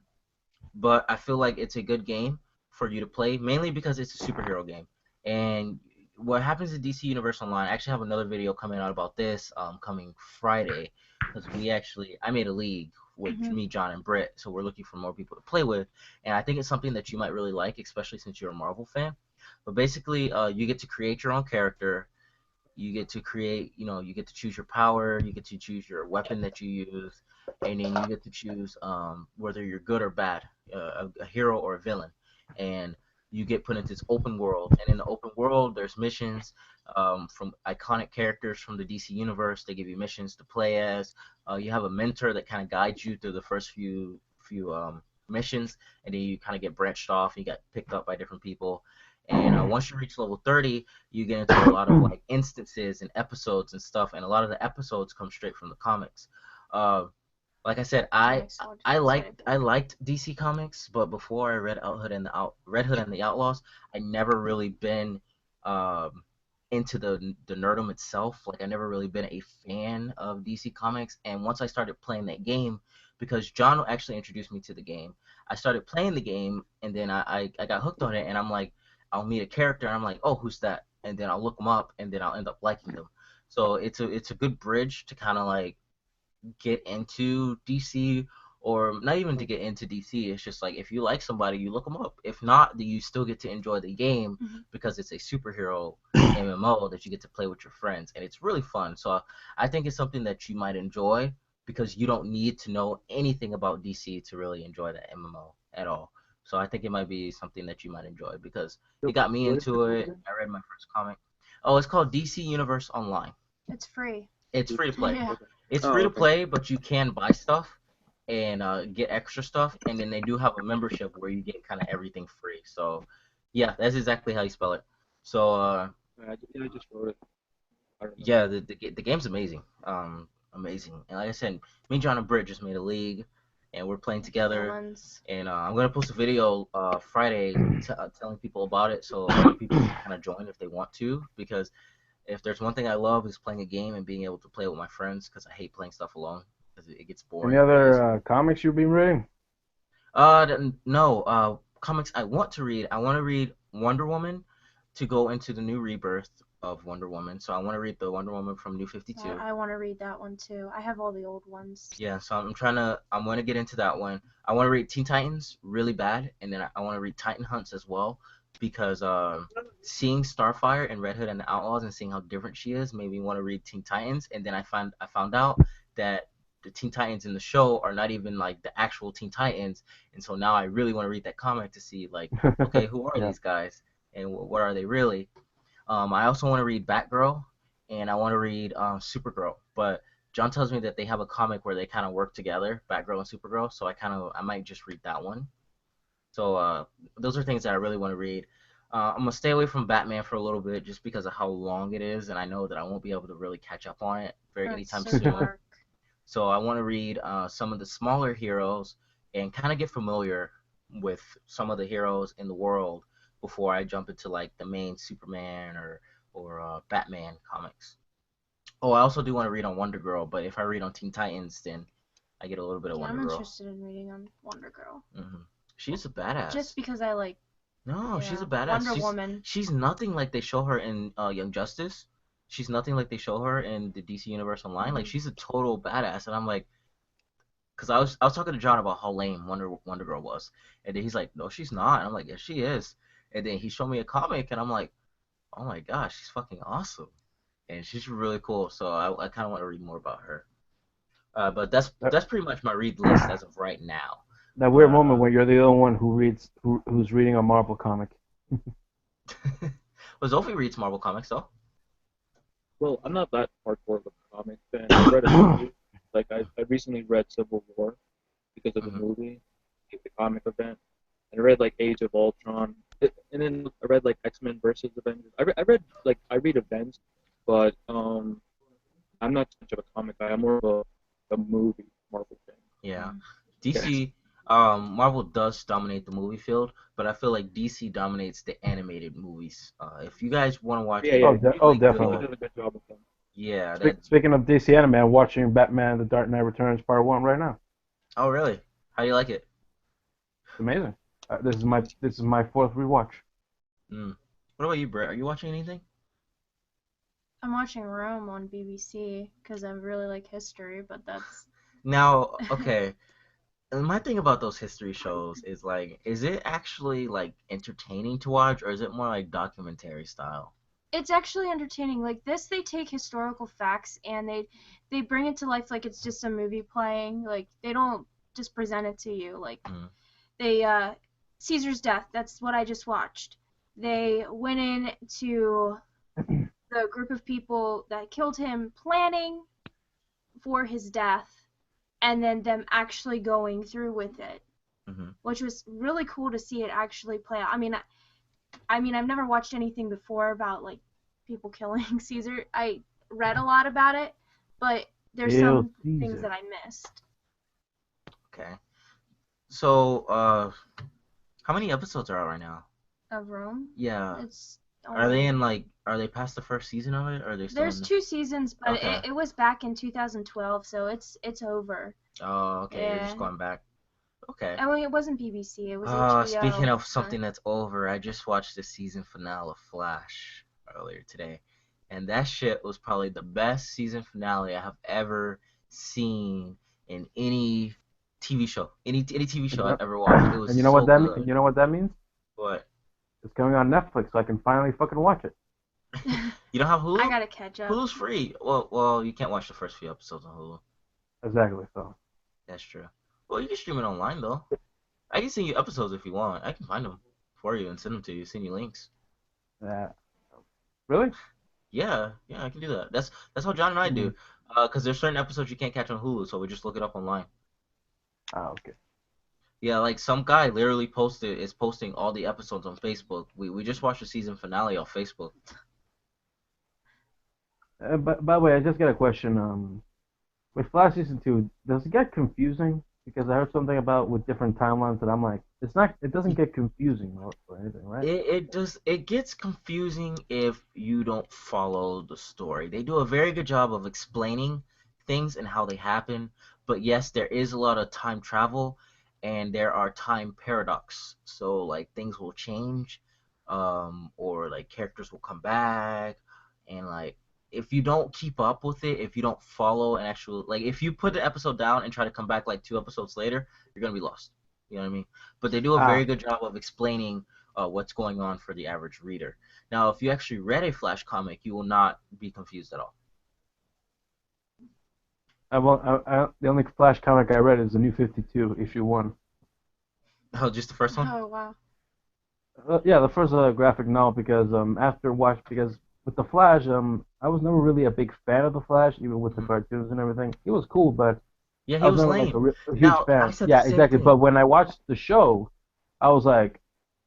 Speaker 2: but I feel like it's a good game for you to play, mainly because it's a superhero game. And what happens in DC Universe Online, I actually have another video coming out about this coming Friday, because I made a league with me, John, and Britt, so we're looking for more people to play with, and I think it's something that you might really like, especially since you're a Marvel fan. But basically, you get to create your own character. You get to create, you get to choose your power, you get to choose your weapon that you use, and then you get to choose whether you're good or bad, a hero or a villain. And you get put into this open world, and in the open world, there's missions from iconic characters from the DC universe. They give you missions to play as. You have a mentor that kind of guides you through the first few missions, and then you kind of get branched off, and you get picked up by different people. And once you reach level 30, you get into a lot of like instances and episodes and stuff, and a lot of the episodes come straight from the comics. Like I said, I liked DC comics, but before I read Red Hood and the Outlaws, I never really been into the Nerdom itself. Like I never really been a fan of DC comics, and once I started playing that game, because John actually introduced me to the game, I started playing the game, and then I got hooked on it, and I'm like, I'll meet a character, and I'm like, oh, who's that? And then I'll look them up, and then I'll end up liking them. So it's a good bridge to kind of like get into DC, or not even to get into DC. It's just like if you like somebody, you look them up. If not, then you still get to enjoy the game because it's a superhero MMO that you get to play with your friends, and it's really fun. So I think it's something that you might enjoy because you don't need to know anything about DC to really enjoy the MMO at all. So I think it might be something that you might enjoy because it got me into it. I read my first comic. Oh, it's called DC Universe Online.
Speaker 1: It's free.
Speaker 2: It's free to play.
Speaker 1: Yeah.
Speaker 2: It's free to play, but you can buy stuff and get extra stuff, and then they do have a membership where you get kind of everything free. So, yeah, that's exactly how you spell it. So,
Speaker 3: I just wrote it.
Speaker 2: yeah, the game's amazing. Amazing. And like I said, me, John, and Britt just made a league, and we're playing together. And I'm gonna post a video Friday telling people about it, so other people can kind of join if they want to, because if there's one thing I love is playing a game and being able to play with my friends, because I hate playing stuff alone because it gets boring.
Speaker 4: Any other comics you've been reading?
Speaker 2: No. Comics I want to read. I want to read Wonder Woman to go into the new rebirth of Wonder Woman. So I want to read the Wonder Woman from New 52.
Speaker 1: Yeah, I want to read that one too. I have all the old ones.
Speaker 2: Yeah, so I'm going to get into that one. I want to read Teen Titans really bad, and then I want to read Titan Hunts as well, because seeing Starfire and Red Hood and the Outlaws and seeing how different she is made me want to read Teen Titans, and then I found out that the Teen Titans in the show are not even like the actual Teen Titans, and so now I really want to read that comic to see like, okay, who are these guys and what are they really? I also want to read Batgirl, and I want to read Supergirl. But John tells me that they have a comic where they kind of work together, Batgirl and Supergirl. So I might just read that one. So those are things that I really want to read. I'm gonna stay away from Batman for a little bit just because of how long it is, and I know that I won't be able to really catch up on it anytime
Speaker 1: so
Speaker 2: soon.
Speaker 1: dark.
Speaker 2: So I want to read some of the smaller heroes and kind of get familiar with some of the heroes in the world before I jump into like the main Superman or Batman comics. Oh, I also do want to read on Wonder Girl, but if I read on Teen Titans, then I get a little bit of
Speaker 1: Yeah,
Speaker 2: Wonder
Speaker 1: I'm
Speaker 2: Girl.
Speaker 1: interested in reading on Wonder Girl.
Speaker 2: She's a badass.
Speaker 1: Just because I like.
Speaker 2: No,
Speaker 1: Yeah,
Speaker 2: she's a badass.
Speaker 1: Wonder Woman.
Speaker 2: She's nothing like they show her in Young Justice. She's nothing like they show her in the DC Universe Online. Like she's a total badass, and I'm like, because I was talking to John about how lame Wonder Girl was, and then he's like, no, she's not. And I'm like, yes, she is. And then he showed me a comic, and I'm like, oh my gosh, she's fucking awesome, and she's really cool. So I kind of want to read more about her. But that's pretty much my read list as of right now.
Speaker 4: That weird moment when you're the only one who's reading a Marvel comic.
Speaker 2: Well, Zulfi reads Marvel comics though.
Speaker 3: Well, I'm not that hardcore of a comic fan. I read a movie. Like I recently read Civil War because of the movie, the comic event, and I read like Age of Ultron, and then I read like X-Men versus Avengers. I read events, but I'm not such of a comic guy. I'm more of a movie Marvel fan.
Speaker 2: Yeah, DC. Marvel does dominate the movie field, but I feel like DC dominates the animated movies. If you guys want to watch,
Speaker 4: definitely.
Speaker 3: Does a good job of them.
Speaker 2: Yeah.
Speaker 4: Speaking of DC anime, I'm watching Batman: The Dark Knight Returns Part 1 right now.
Speaker 2: Oh, really? How do you like it?
Speaker 4: It's amazing. This is my fourth rewatch.
Speaker 2: What about you, Britt? Are you watching anything?
Speaker 1: I'm watching Rome on BBC because I really like history, but that's.
Speaker 2: Now, okay. And my thing about those history shows is like, is it actually like entertaining to watch, or is it more like documentary style?
Speaker 1: It's actually entertaining. Like this, they take historical facts and they bring it to life like it's just a movie playing. Like they don't just present it to you. Like they Caesar's death. That's what I just watched. They went into the group of people that killed him, planning for his death, and then them actually going through with it, which was really cool to see it actually play out. I mean, I've never watched anything before about like people killing Caesar. I read a lot about it, but there's some things that I missed.
Speaker 2: Okay. So, how many episodes are out right now?
Speaker 1: Of Rome?
Speaker 2: Yeah.
Speaker 1: It's
Speaker 2: Are they past the first season of it, or are they still?
Speaker 1: There's 2 seasons, but
Speaker 2: Okay.
Speaker 1: it was back in 2012, so it's over.
Speaker 2: Oh, okay.
Speaker 1: Yeah.
Speaker 2: You're just going back. Okay.
Speaker 1: I mean, it wasn't BBC. It was HBO.
Speaker 2: Speaking of something that's over, I just watched the season finale of Flash earlier today, and that shit was probably the best season finale I have ever seen in any TV show. Any TV show I've ever watched. It was.
Speaker 4: And you know what that means? You know what that means?
Speaker 2: What?
Speaker 4: It's coming on Netflix, so I can finally fucking watch it.
Speaker 2: You don't have Hulu?
Speaker 1: I gotta catch up.
Speaker 2: Hulu's free. Well, you can't watch the first few episodes on Hulu.
Speaker 4: Exactly. So.
Speaker 2: That's true. Well, you can stream it online though. I can send you episodes if you want. I can find them for you and send them to you. Send you links.
Speaker 4: Really?
Speaker 2: Yeah, I can do that. That's how John and I do. Because there's certain episodes you can't catch on Hulu, so we just look it up online.
Speaker 4: Oh, okay.
Speaker 2: Yeah, like some guy literally is posting all the episodes on Facebook. We just watched the season finale off Facebook.
Speaker 4: By the way, I just got a question. With Flash Season 2, does it get confusing? Because I heard something about with different timelines that I'm like, it doesn't get confusing or anything, right?
Speaker 2: It gets confusing if you don't follow the story. They do a very good job of explaining things and how they happen, but yes, there is a lot of time travel and there are time paradox. So like things will change, or like characters will come back, and like if you don't keep up with it, if you don't follow an actual, like if you put the episode down and try to come back like 2 episodes later, you're gonna be lost. You know what I mean? But they do a very good job of explaining what's going on for the average reader. Now, if you actually read a Flash comic, you will not be confused at all.
Speaker 4: The only Flash comic I read is the New 52, issue 1.
Speaker 2: Oh, just the first one?
Speaker 1: Oh, wow.
Speaker 4: Yeah, the first graphic novel because with the Flash, I was never really a big fan of the Flash, even with the cartoons and everything. He was cool, but
Speaker 2: Yeah,
Speaker 4: I
Speaker 2: he
Speaker 4: was
Speaker 2: was
Speaker 4: never like
Speaker 2: lame.
Speaker 4: a huge
Speaker 2: Now, I
Speaker 4: fan.
Speaker 2: said the
Speaker 4: Yeah,
Speaker 2: same
Speaker 4: exactly.
Speaker 2: thing.
Speaker 4: But when I watched the show, I was like,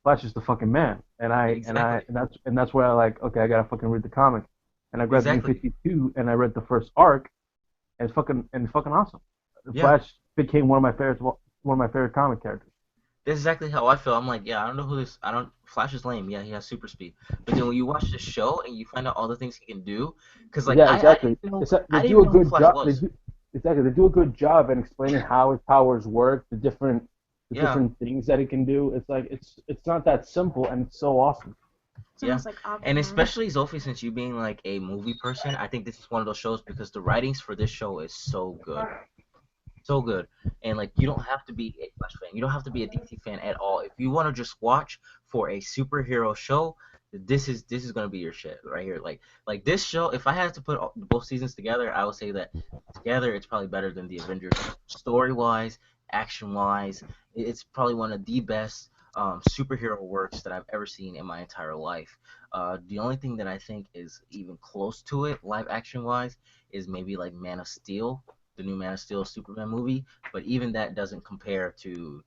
Speaker 4: Flash is the fucking man,
Speaker 2: Exactly.
Speaker 4: and that's where I like, okay, I gotta fucking read the comic, and I grabbed the New
Speaker 2: Exactly.
Speaker 4: 52, and I read the first arc, and it's fucking awesome. The
Speaker 2: Yeah.
Speaker 4: Flash became one of my favorite comic characters.
Speaker 2: That's exactly how I feel. I'm like, yeah, I don't know who this. I don't. Flash is lame. Yeah, he has super speed. But then when you watch the show and you find out all the things he can do, because like
Speaker 4: Yeah,
Speaker 2: I
Speaker 4: exactly.
Speaker 2: didn't know
Speaker 4: They
Speaker 2: I didn't
Speaker 4: do
Speaker 2: even
Speaker 4: a
Speaker 2: know who
Speaker 4: good
Speaker 2: Flash
Speaker 4: job.
Speaker 2: was.
Speaker 4: Exactly. They do a good job in explaining how his powers work, the
Speaker 2: Yeah,
Speaker 4: different things that he can do. It's like it's not that simple, and it's so awesome.
Speaker 1: It's
Speaker 2: yeah,
Speaker 1: almost like
Speaker 2: and
Speaker 1: Aquaman.
Speaker 2: especially Zolfi, since you being like a movie person, I think this is one of those shows because the writings for this show is so good. So good. And like you don't have to be a Flash fan. You don't have to be a DC fan at all. If you want to just watch for a superhero show, this is gonna be your shit right here. Like this show, if I had to put both seasons together, I would say that together it's probably better than the Avengers. Story wise, action wise, it's probably one of the best superhero works that I've ever seen in my entire life. The only thing that I think is even close to it, live action wise, is maybe like Man of Steel, the new Man of Steel Superman movie, but even that doesn't compare to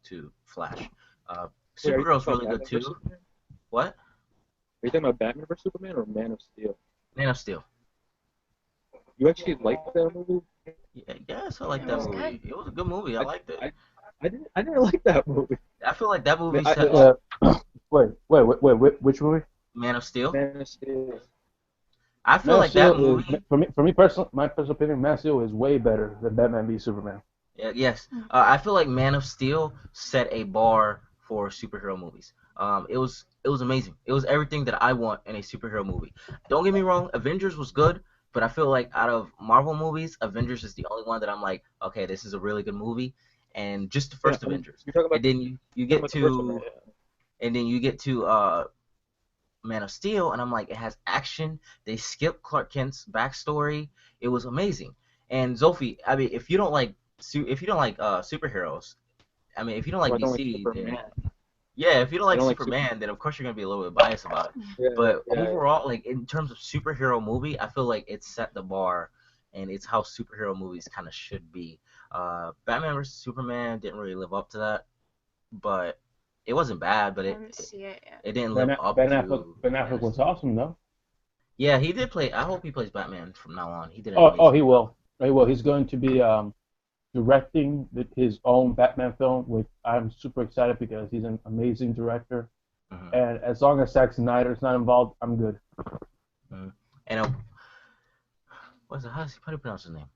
Speaker 2: Flash. Uh,
Speaker 3: Wait, are you talking
Speaker 2: Supergirl's
Speaker 3: about
Speaker 2: really good
Speaker 3: Batman vs
Speaker 2: too.
Speaker 3: Superman?
Speaker 2: What?
Speaker 3: Are you talking about Batman vs Superman or Man of Steel?
Speaker 2: Man of Steel.
Speaker 3: You actually liked that movie?
Speaker 2: Yeah, yes, I like
Speaker 1: It
Speaker 2: that
Speaker 1: was
Speaker 2: movie.
Speaker 1: good.
Speaker 2: It was a good movie. I
Speaker 3: I,
Speaker 2: liked it.
Speaker 3: I didn't like that movie.
Speaker 2: I feel like that
Speaker 3: Man,
Speaker 2: movie
Speaker 3: I,
Speaker 2: set
Speaker 3: I,
Speaker 4: Wait, which movie?
Speaker 2: Man of Steel.
Speaker 3: Man of Steel.
Speaker 2: I feel
Speaker 4: Man of
Speaker 2: like that
Speaker 4: Steel is
Speaker 2: movie.
Speaker 4: for me personal, my personal opinion. Man of Steel is way better than Batman v Superman.
Speaker 2: Yes, I feel like Man of Steel set a bar for superhero movies. It was amazing. It was everything that I want in a superhero movie. Don't get me wrong, Avengers was good, but I feel like out of Marvel movies, Avengers is the only one that I'm like, okay, this is a really good movie, and just the
Speaker 3: Yeah,
Speaker 2: first Avengers,
Speaker 3: you're talking about
Speaker 2: and then you
Speaker 3: talking
Speaker 2: get
Speaker 3: about the first one,
Speaker 2: to
Speaker 3: right?
Speaker 2: and then you get to Man of Steel, and I'm like, it has action. They skipped Clark Kent's backstory. It was amazing. And Zolfi, I mean, if you don't like superheroes, I mean, if you don't
Speaker 3: So
Speaker 2: like
Speaker 3: I don't like
Speaker 2: DC, then
Speaker 3: Superman.
Speaker 2: yeah, if you don't
Speaker 3: I
Speaker 2: like
Speaker 3: don't like Super.
Speaker 2: Superman, then of course you're gonna be a little bit biased about it.
Speaker 3: Yeah,
Speaker 2: But
Speaker 3: yeah.
Speaker 2: overall, like in terms of superhero movie, I feel like it set the bar, and it's how superhero movies kind of should be. Batman vs Superman didn't really live up to that, but it wasn't bad, but
Speaker 1: I
Speaker 2: it
Speaker 1: didn't see it yet.
Speaker 2: it didn't live up to
Speaker 4: Ben
Speaker 2: Man
Speaker 4: Affleck
Speaker 2: of
Speaker 4: was
Speaker 2: Steel.
Speaker 4: awesome though.
Speaker 2: Yeah, he did play. I hope he plays Batman from now on. He did an amazing
Speaker 4: He
Speaker 2: job.
Speaker 4: will. He will. He's going to be directing his own Batman film, which I'm super excited because he's an amazing director.
Speaker 2: Mhm,
Speaker 4: And as long as Zack Snyder's not involved, I'm good.
Speaker 2: mhm. And what's it? How do you pronounce his name?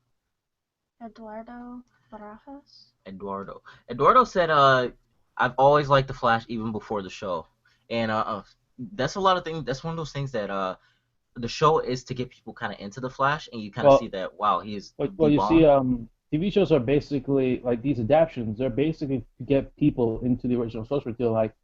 Speaker 1: Eduardo Barajas.
Speaker 2: Eduardo. Eduardo said, I've always liked the Flash even before the show, and that's a lot of things. That's one of those things that the show is to get people kind of into the Flash, and you kind of see
Speaker 4: Well,
Speaker 2: that wow, he is
Speaker 4: well,
Speaker 2: the
Speaker 4: you see,
Speaker 2: bomb.
Speaker 4: TV shows are basically like these adaptations. They're basically to get people into the original source material. Like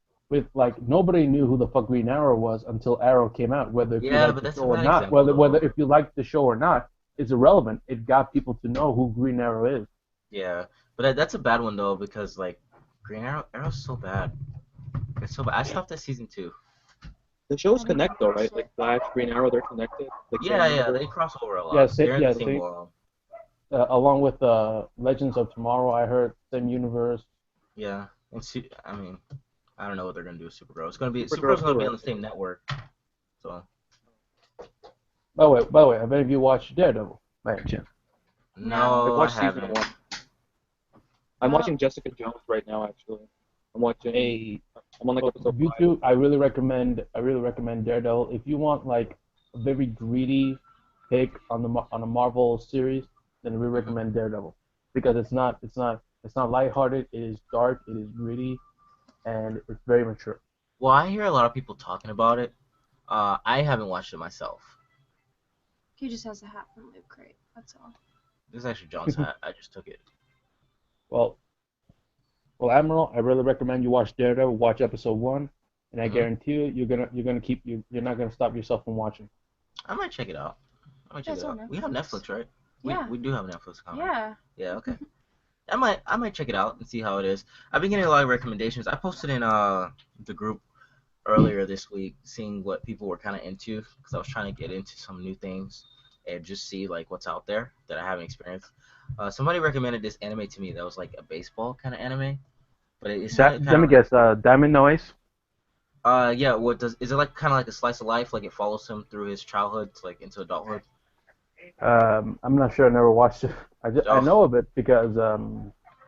Speaker 4: nobody knew who the fuck Green Arrow was until Arrow came out. Whether if you
Speaker 2: Yeah,
Speaker 4: like
Speaker 2: but
Speaker 4: the
Speaker 2: that's
Speaker 4: show
Speaker 2: a
Speaker 4: or
Speaker 2: bad
Speaker 4: not,
Speaker 2: example
Speaker 4: whether
Speaker 2: though.
Speaker 4: if you like the show or not, is irrelevant. It got people to know who Green Arrow is.
Speaker 2: Yeah, but that's a bad one though because like Green Arrow's so bad. It's so bad. I stopped at season 2.
Speaker 3: The shows
Speaker 1: I didn't
Speaker 3: connect though,
Speaker 1: watch
Speaker 3: right? Like
Speaker 1: it.
Speaker 3: Flash, Green Arrow, they're connected. Like same
Speaker 2: Yeah, yeah,
Speaker 3: universe.
Speaker 2: they cross over a
Speaker 4: Yeah,
Speaker 2: lot. They're in the
Speaker 4: yeah.
Speaker 2: same world.
Speaker 4: Along with Legends of Tomorrow, I heard same universe.
Speaker 2: Yeah, and I mean, I don't know what they're gonna do with Supergirl. Supergirl's
Speaker 3: Supergirl's
Speaker 2: gonna
Speaker 3: too,
Speaker 2: be on
Speaker 3: right?
Speaker 2: the same network. So
Speaker 4: By the way, have any of you watched Daredevil by any chance?
Speaker 1: No.
Speaker 3: I
Speaker 2: no, I
Speaker 3: watched season
Speaker 2: haven't.
Speaker 3: one. I'm
Speaker 1: Oh,
Speaker 3: watching Jessica Jones right now, actually. I'm watching.
Speaker 4: Hey,
Speaker 3: I'm on like
Speaker 4: well,
Speaker 3: episode
Speaker 4: you
Speaker 3: 5.
Speaker 4: two, I really recommend Daredevil. If you want like a very greedy take on on a Marvel series, then we
Speaker 2: Mhm.
Speaker 4: recommend Daredevil because it's not lighthearted. It is dark. It is gritty, and it's very mature.
Speaker 2: Well, I hear a lot of people talking about it. I haven't watched it myself.
Speaker 1: he just has a hat from Loot Crate. That's all.
Speaker 2: This is actually John's hat. I just took it.
Speaker 4: Well, Admiral, I really recommend you watch Daredevil. Watch episode 1, and I
Speaker 2: Mhm.
Speaker 4: guarantee you, you're not gonna stop yourself from watching.
Speaker 2: I might check it out. I might check
Speaker 1: It's
Speaker 2: it
Speaker 1: on
Speaker 2: out. We have
Speaker 1: Netflix.
Speaker 2: Netflix, right?
Speaker 1: Yeah.
Speaker 2: We do have Netflix comment.
Speaker 1: Yeah.
Speaker 2: Yeah, okay. I might check it out and see how it is. I've been getting a lot of recommendations. I posted in the group earlier this week, seeing what people were kind of into, because I was trying to get into some new things and just see like what's out there that I haven't experienced. Somebody recommended this anime to me that was like a baseball kind of anime, but it sounded
Speaker 4: Let
Speaker 2: kind
Speaker 4: me
Speaker 2: of
Speaker 4: guess. Diamond Noise.
Speaker 2: yeah. Is it like kind of like a slice of life? Like it follows him through his childhood to like into adulthood.
Speaker 4: I'm not sure. I never watched it. I know of it because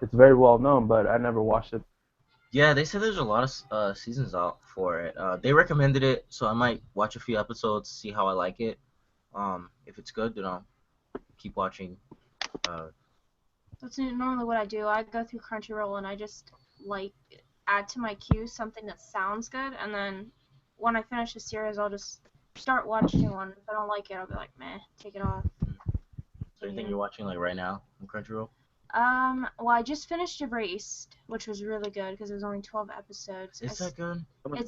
Speaker 4: it's very well known, but I never watched it.
Speaker 2: Yeah, they said there's a lot of seasons out for it. They recommended it, so I might watch a few episodes, see how I like it. If it's good, then I'll keep watching.
Speaker 1: That's normally what I do. I go through Crunchyroll and I just like add to my queue something that sounds good, and then when I finish a series, I'll just start watching one. If I don't like it, I'll be like, meh, take it off.
Speaker 2: So anything you're watching like right now on Crunchyroll?
Speaker 1: Well, I just finished Erased, which was really good because it was only 12 episodes.
Speaker 2: Is that good?
Speaker 1: I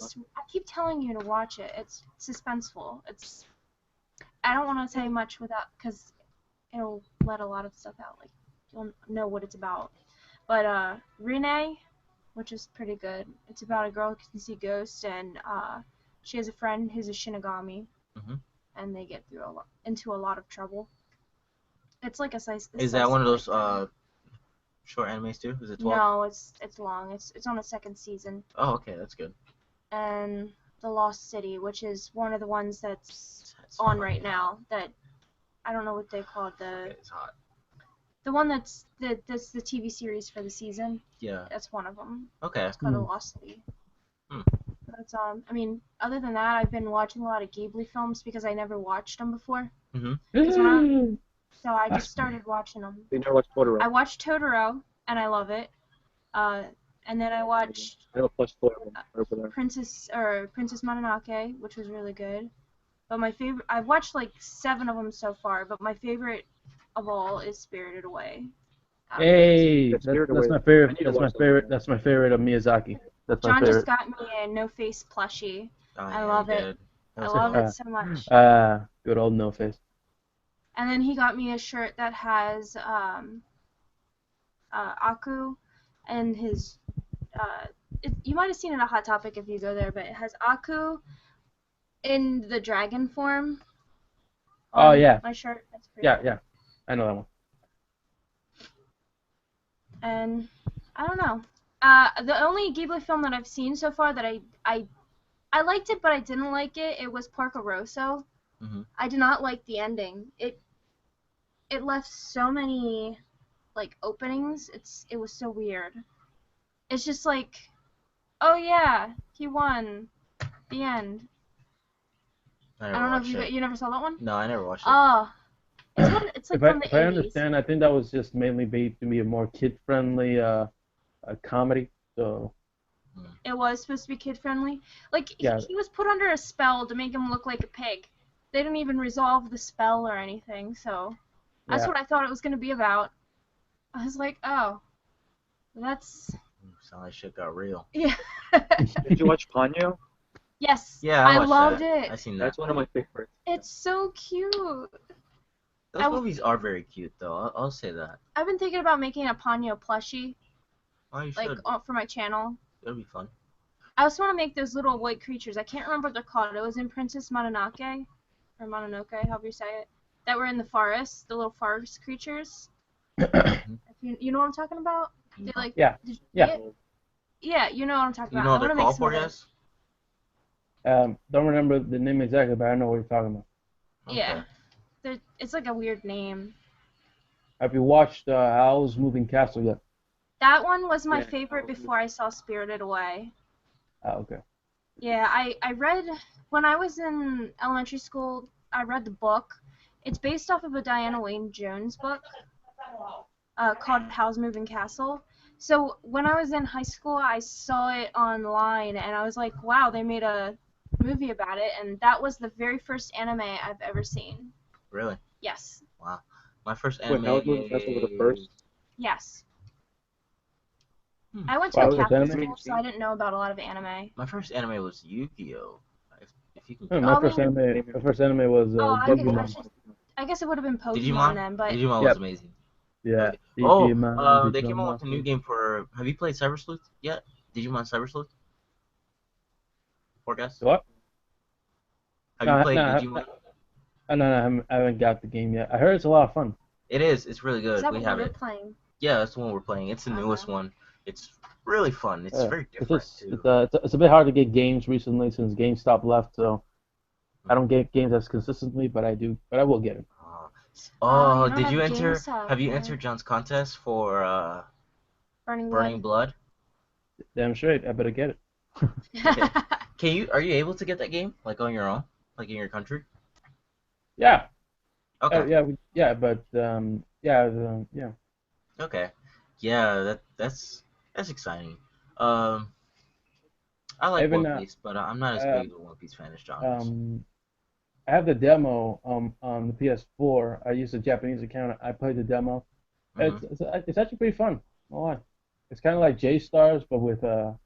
Speaker 1: keep telling you to watch it. It's suspenseful. I don't want to say much because it'll let a lot of stuff out. Like, you'll know what it's about. But Rene, which is pretty good. It's about a girl who can see ghosts, and she has a friend who's a Shinigami, and they get into a lot of trouble. It's like a slice.
Speaker 2: Is that one of those short animes too? Is it 12?
Speaker 1: No, it's long. It's on the second season.
Speaker 2: Oh, okay, that's good.
Speaker 1: And The Lost City, which is one of the ones that's on right now. That I don't know what they call it.
Speaker 2: It's hot.
Speaker 1: The one that's the TV series for the season.
Speaker 2: Yeah.
Speaker 1: That's one of them.
Speaker 2: Okay.
Speaker 1: It's called The Lost City. But I mean, other than that, I've been watching a lot of Ghibli films because I never watched them before. So I just started watching them.
Speaker 3: You never watched Totoro?
Speaker 1: I watched Totoro, and I love it. And then I watched Princess Mononoke, which was really good. But my favorite, I've watched like 7 of them so far, but my favorite of all is Spirited Away.
Speaker 4: Hey, that's my favorite. That's my favorite of Miyazaki. That's my
Speaker 1: John
Speaker 4: favorite.
Speaker 1: just got me a No Face plushie. I love it. I love it so much.
Speaker 4: Good old No Face.
Speaker 1: And then he got me a shirt that has Aku and his. You might have seen it at Hot Topic if you go there, but it has Aku in the dragon form.
Speaker 4: Oh yeah.
Speaker 1: My shirt. That's pretty cool.
Speaker 4: Yeah. I know that one.
Speaker 1: And I don't know. The only Ghibli film that I've seen so far that I liked it, but I didn't like it. It was Porco Rosso. I did not like the ending. It left so many like openings. It was so weird. It's just like, oh yeah, he won. The end. I don't know if you never saw that one?
Speaker 2: No, I never watched it.
Speaker 1: Oh. It's like from the 80s.
Speaker 4: If I understand, I think that was just mainly made to be a more kid-friendly comedy. So.
Speaker 1: It was supposed to be kid-friendly. Like, yeah. He was put under a spell to make him look like a pig. They didn't even resolve the spell or anything, so that's what I thought it was going to be about. I was like, oh, that's...
Speaker 2: Sound like shit got real.
Speaker 1: Yeah.
Speaker 3: Did you watch Ponyo?
Speaker 1: Yes.
Speaker 2: Yeah,
Speaker 1: I loved it.
Speaker 2: I seen that.
Speaker 3: That's one of my favorites.
Speaker 1: It's so cute.
Speaker 2: Those movies are very cute, though. I'll say that.
Speaker 1: I've been thinking about making a Ponyo plushie.
Speaker 2: Oh, you
Speaker 1: should. Like, for my channel.
Speaker 2: That'll be fun.
Speaker 1: I also want to make those little white creatures. I can't remember what they're called. It was in Princess Mononoke, or Mononoke, however you say it. That were in the forest, the little forest creatures. You know what I'm talking about? They like.
Speaker 4: Yeah.
Speaker 1: Yeah, you know what I'm talking about.
Speaker 2: You know what they're called, Portgas?
Speaker 4: Don't remember the name exactly, but I know what you're talking about.
Speaker 2: Okay.
Speaker 1: Yeah. It's like a weird name.
Speaker 4: Have you watched Howl's Moving Castle yet?
Speaker 1: That one was my favorite before I saw Spirited Away.
Speaker 4: Oh, okay.
Speaker 1: Yeah, I read, when I was in elementary school, I read the book. It's based off of a Diana Wynne Jones book called Howl's Moving Castle. So when I was in high school, I saw it online, and I was like, wow, they made a movie about it, and that was the very first anime I've ever seen.
Speaker 2: Really?
Speaker 1: Yes.
Speaker 2: Wow. My first anime...
Speaker 3: Wait, Howl's Moving Castle was the first?
Speaker 1: Yes. I went to a Catholic school, so I didn't know about a lot of anime.
Speaker 2: My first anime was Yu-Gi-Oh! If you can...
Speaker 4: My first anime was Digimon.
Speaker 1: I guess it would have been Pokemon then, but...
Speaker 2: Digimon was amazing.
Speaker 4: Yeah.
Speaker 2: Digimon, they came out with a new game for... Have you played Cyber Sleuth yet? Digimon Cyber Sleuth? Portgas?
Speaker 4: What?
Speaker 2: Have you played Digimon?
Speaker 4: No, I haven't got the game yet. I heard it's a lot of fun.
Speaker 2: It is. It's really good.
Speaker 1: Is that
Speaker 2: We
Speaker 1: what
Speaker 2: have
Speaker 1: we're
Speaker 2: it.
Speaker 1: playing?
Speaker 2: Yeah, that's the one we're playing. It's the newest one. It's really fun. It's very different too.
Speaker 4: It's a bit hard to get games recently since GameStop left, so I don't get games as consistently, but I will get it.
Speaker 1: You don't
Speaker 2: did you
Speaker 1: have
Speaker 2: enter?
Speaker 1: GameStop,
Speaker 2: Have you
Speaker 1: yeah.
Speaker 2: entered John's contest for
Speaker 1: Burning
Speaker 2: Blood?
Speaker 4: Damn straight, I better get it.
Speaker 2: Okay. Are you able to get that game like on your own, like in your country?
Speaker 4: Yeah.
Speaker 2: Okay.
Speaker 4: Yeah.
Speaker 2: Okay. Yeah, that's exciting. I like
Speaker 4: Even
Speaker 2: One Piece, but I'm not as big of a One Piece fan as John is.
Speaker 4: I have the demo on the PS4. I used a Japanese account. I played the demo. It's actually pretty fun. No lie. It's kind of like J-Stars, but with the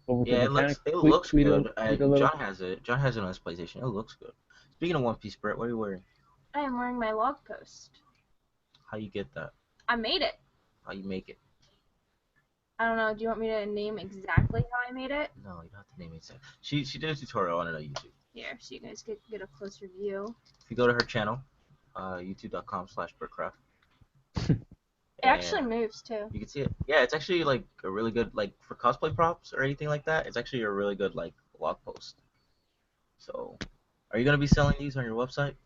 Speaker 4: mechanics.
Speaker 2: It looks good.
Speaker 4: John
Speaker 2: has it. John has it on his PlayStation. It looks good. Speaking of One Piece, Britt, what are you wearing?
Speaker 1: I am wearing my log post.
Speaker 2: How you get that?
Speaker 1: I made it.
Speaker 2: How you make it?
Speaker 1: I don't know. Do you want me to name exactly how I made it?
Speaker 2: No, you don't have to name it. She did a tutorial on it on YouTube.
Speaker 1: Here, so you guys get a closer view.
Speaker 2: If you go to her channel, youtube.com/Brittcraft.
Speaker 1: It actually moves too.
Speaker 2: You can see it. Yeah, it's actually like a really good, like for cosplay props or anything like that. It's actually a really good like blog post. So, are you gonna be selling these on your website?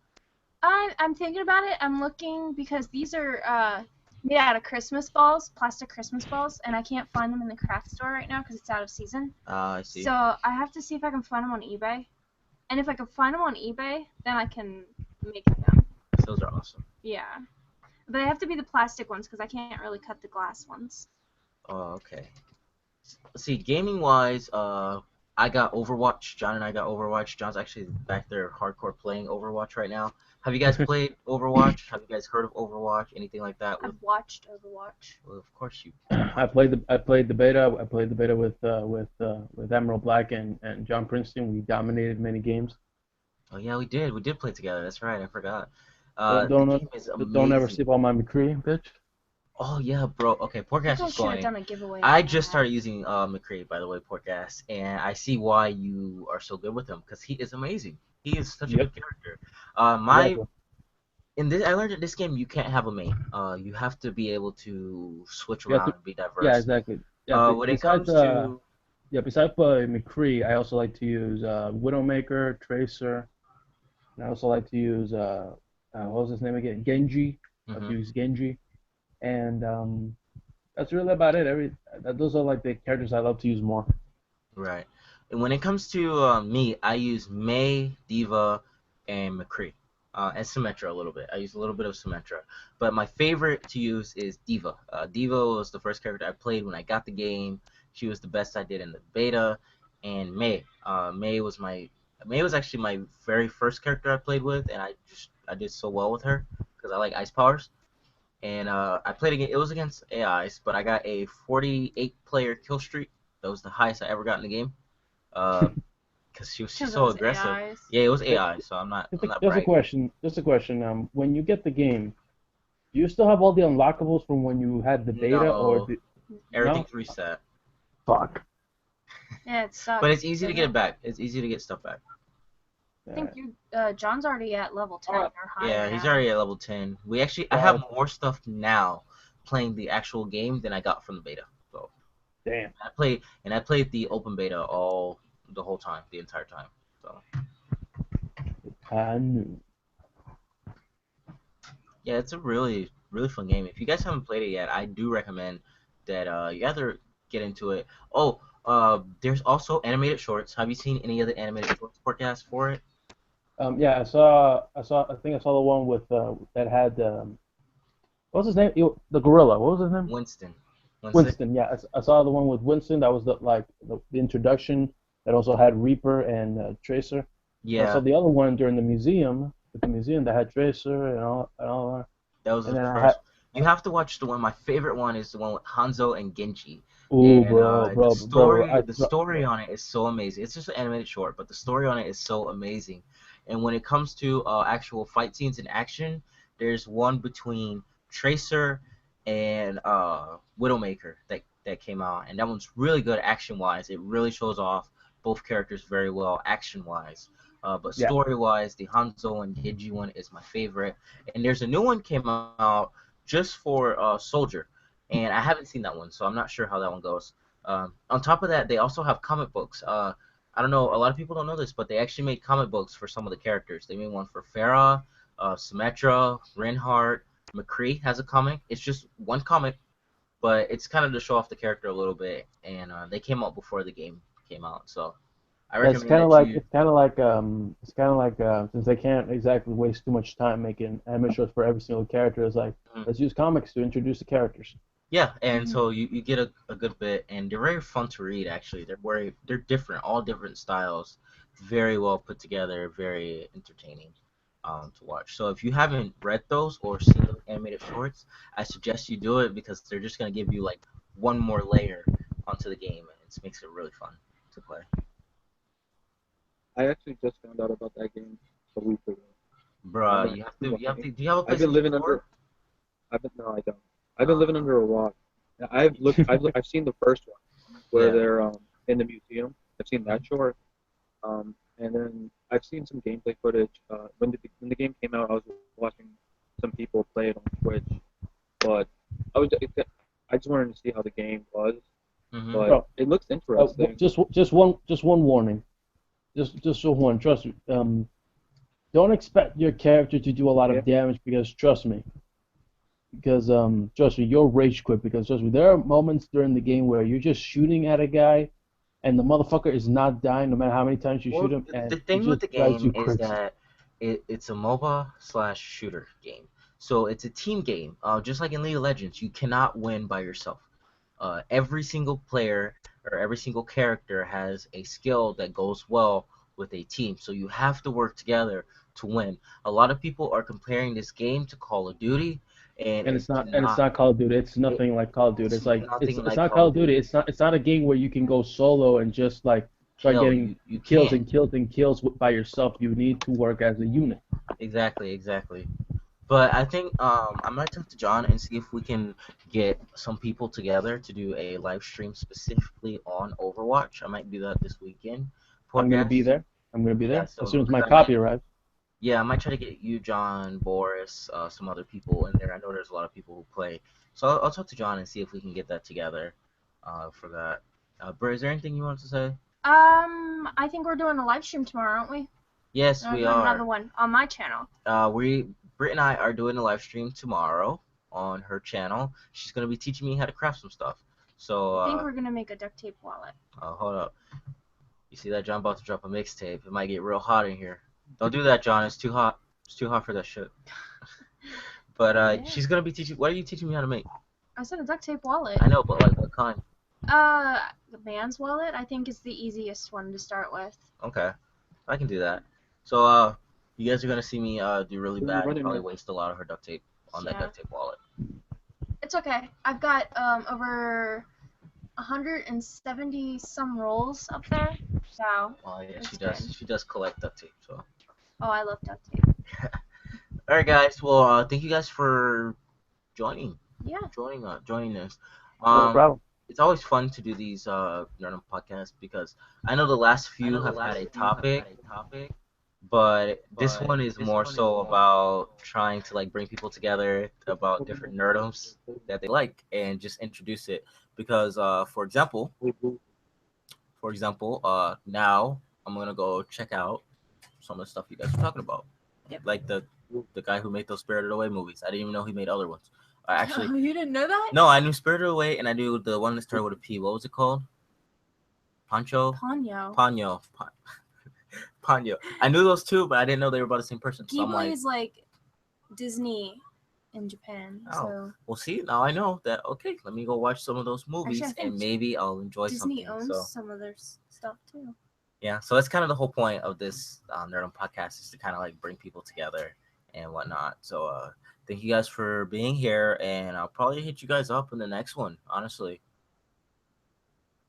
Speaker 1: I'm thinking about it. I'm looking because these are made out of Christmas balls, plastic Christmas balls, and I can't find them in the craft store right now because it's out of season.
Speaker 2: I see.
Speaker 1: So I have to see if I can find them on eBay. And if I can find them on eBay, then I can make them.
Speaker 2: Those are awesome.
Speaker 1: Yeah. But they have to be the plastic ones because I can't really cut the glass ones.
Speaker 2: Oh, okay. See, gaming-wise, I got Overwatch. John and I got Overwatch. John's actually back there hardcore playing Overwatch right now. Have you guys played Overwatch? Have you guys heard of Overwatch? Anything like that?
Speaker 1: I've watched Overwatch.
Speaker 2: Well, of course you.
Speaker 4: I played the beta. I played the beta with Emerald Black and John Princeton. We dominated many games.
Speaker 2: Oh yeah, we did. We did play together. That's right. I forgot.
Speaker 4: Don't ever sleep on my McCree, bitch.
Speaker 2: Oh yeah, bro. Okay, Portgas is going.
Speaker 1: Done a giveaway
Speaker 2: I just started using McCree, by the way, Portgas, and I see why you are so good with him because he is amazing. He is such a good character. I learned in this game you can't have a main. You have to be able to switch around and be diverse.
Speaker 4: Yeah, exactly. Yeah, besides McCree, I also like to use Widowmaker, Tracer, and I also like to use what was his name again? Genji. I like to use Genji, and that's really about it. Those are like the characters I love to use more.
Speaker 2: Right. And when it comes to me, I use Mei, Diva, and McCree. And Symmetra a little bit. I use a little bit of Symmetra. But my favorite to use is Diva. Diva was the first character I played when I got the game. She was the best I did in the beta. And Mei. Mei was actually my very first character I played with, and I did so well with her because I like ice powers. And I played again. It was against AIs, but I got a 48-player kill streak. That was the highest I ever got in the game. Because she's so aggressive. AIs. Yeah, it was AI, so I'm not.
Speaker 4: Just a question. When you get the game, do you still have all the unlockables from when you had the beta, or
Speaker 2: everything's reset?
Speaker 4: Fuck.
Speaker 1: Yeah, it sucks.
Speaker 2: But it's easy to get it back. It's easy to get stuff back.
Speaker 1: I think John's already at level 10 or higher.
Speaker 2: Yeah, he's already at level 10. I have more stuff now playing the actual game than I got from the beta. So.
Speaker 4: Damn.
Speaker 2: I played the open beta the whole time, the entire time. So.
Speaker 4: I knew.
Speaker 2: Yeah, it's a really, really fun game. If you guys haven't played it yet, I do recommend that you either get into it. Oh, there's also animated shorts. Have you seen any of the animated shorts forecast for it?
Speaker 4: Yeah, I saw. I think I saw the one with that had what was his name? The gorilla. What was his name? Winston. Yeah, I saw the one with Winston. That was the introduction. That also had Reaper and Tracer.
Speaker 2: Yeah.
Speaker 4: I saw the other one during the museum. At the museum that had Tracer and all that.
Speaker 2: That was the first. You have to watch the one. My favorite one is the one with Hanzo and Genji.
Speaker 4: Ooh,
Speaker 2: and,
Speaker 4: bro.
Speaker 2: The story on it is so amazing. It's just an animated short, but the story on it is so amazing. And when it comes to actual fight scenes in action, there's one between Tracer and Widowmaker that came out, and that one's really good action-wise. It really shows off both characters very well, action-wise. But story-wise, the Hanzo and Genji one is my favorite. And there's a new one came out just for Soldier, and I haven't seen that one, so I'm not sure how that one goes. On top of that, they also have comic books. I don't know, a lot of people don't know this, but they actually made comic books for some of the characters. They made one for Farah, Symmetra, Reinhardt, McCree has a comic. It's just one comic, but it's kind of to show off the character a little bit, and they came out before the game came out, so I recommend
Speaker 4: it's kind of like since they can't exactly waste too much time making anime shorts for every single character, it's like let's use comics to introduce the characters.
Speaker 2: Yeah, and so you get a good bit, and they're very fun to read. Actually, they're different, all different styles, very well put together, very entertaining to watch. So if you haven't read those or seen the animated shorts, I suggest you do it because they're just gonna give you like one more layer onto the game, and it makes it really fun to play.
Speaker 3: I actually just found out about that game a week ago.
Speaker 2: Bruh, do you have a PlayStation?
Speaker 3: I've been living under. No, I don't. I've been living under a rock. I've seen the first one where they're in the museum. I've seen that short, and then I've seen some gameplay footage. When the game came out, I was watching some people play it on Twitch, but I just wanted to see how the game was. But it looks interesting.
Speaker 4: Just one warning. Just so one, trust me. Don't expect your character to do a lot of damage because trust me, you'll rage quit because trust me, there are moments during the game where you're just shooting at a guy, and the motherfucker is not dying no matter how many times you shoot him. And
Speaker 2: the thing with the game is that it's a MOBA/shooter game, so it's a team game. Just like in League of Legends, you cannot win by yourself. Every single player or every single character has a skill that goes well with a team, so you have to work together to win. A lot of people are comparing this game to Call of Duty, and
Speaker 4: it's not Call of Duty. It's nothing like Call of Duty. It's like it's not Call of Duty. It's not a game where you can go solo and just like start getting kills by yourself. You need to work as a unit.
Speaker 2: Exactly. But I think I might talk to John and see if we can get some people together to do a live stream specifically on Overwatch. I might do that this weekend.
Speaker 4: I'm gonna be there.
Speaker 2: Yeah,
Speaker 4: as soon as my copy arrives.
Speaker 2: Yeah, I might try to get you, John, Boris, some other people in there. I know there's a lot of people who play. So I'll talk to John and see if we can get that together for that. Britt, is there anything you wanted to say?
Speaker 1: I think we're doing a live stream tomorrow, aren't we?
Speaker 2: Yes, we are.
Speaker 1: Another one on my channel.
Speaker 2: Britt and I are doing a live stream tomorrow on her channel. She's going to be teaching me how to craft some stuff. So
Speaker 1: I think we're going to make a duct tape wallet.
Speaker 2: Oh, hold up. You see that? John about to drop a mixtape. It might get real hot in here. Don't do that, John. It's too hot. It's too hot for that shit. But she's going to be teaching... What are you teaching me how to make?
Speaker 1: I said a duct tape wallet.
Speaker 2: I know, but like what kind?
Speaker 1: The man's wallet, I think, is the easiest one to start with.
Speaker 2: Okay. I can do that. So, you guys are going to see me do really bad and probably waste a lot of her duct tape on that duct tape wallet.
Speaker 1: It's okay. I've got over 170 some rolls up there. So.
Speaker 2: Oh yeah, she does. She does collect duct tape. So.
Speaker 1: Oh, I love duct tape.
Speaker 2: All right, guys. Well, thank you guys for joining.
Speaker 1: Yeah.
Speaker 2: Joining us.
Speaker 4: No problem.
Speaker 2: It's always fun to do these Nerdom podcasts because I know the last few have had a topic. But this one is more so about trying to like bring people together about different nerdoms that they like and just introduce it. Because for example, now I'm gonna go check out some of the stuff you guys were talking about.
Speaker 1: Yep.
Speaker 2: Like the guy who made those Spirited Away movies. I didn't even know he made other ones. Actually,
Speaker 1: you didn't know that?
Speaker 2: No, I knew Spirited Away and I knew the one that started with a P. What was it called? Ponyo. I knew those two, but I didn't know they were about the same person. So
Speaker 1: Ghibli is like Disney in Japan.
Speaker 2: Oh,
Speaker 1: so.
Speaker 2: Well, see, now I know that. Okay, let me go watch some of those movies, and maybe I'll enjoy something.
Speaker 1: Disney owns some of their stuff too.
Speaker 2: Yeah, so that's kind of the whole point of this Nerdom podcast is to kind of like bring people together and whatnot. So thank you guys for being here, and I'll probably hit you guys up in the next one, honestly.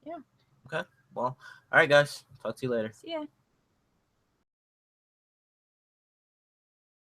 Speaker 1: Yeah.
Speaker 2: Okay, well, all right, guys. Talk to you later.
Speaker 1: See ya.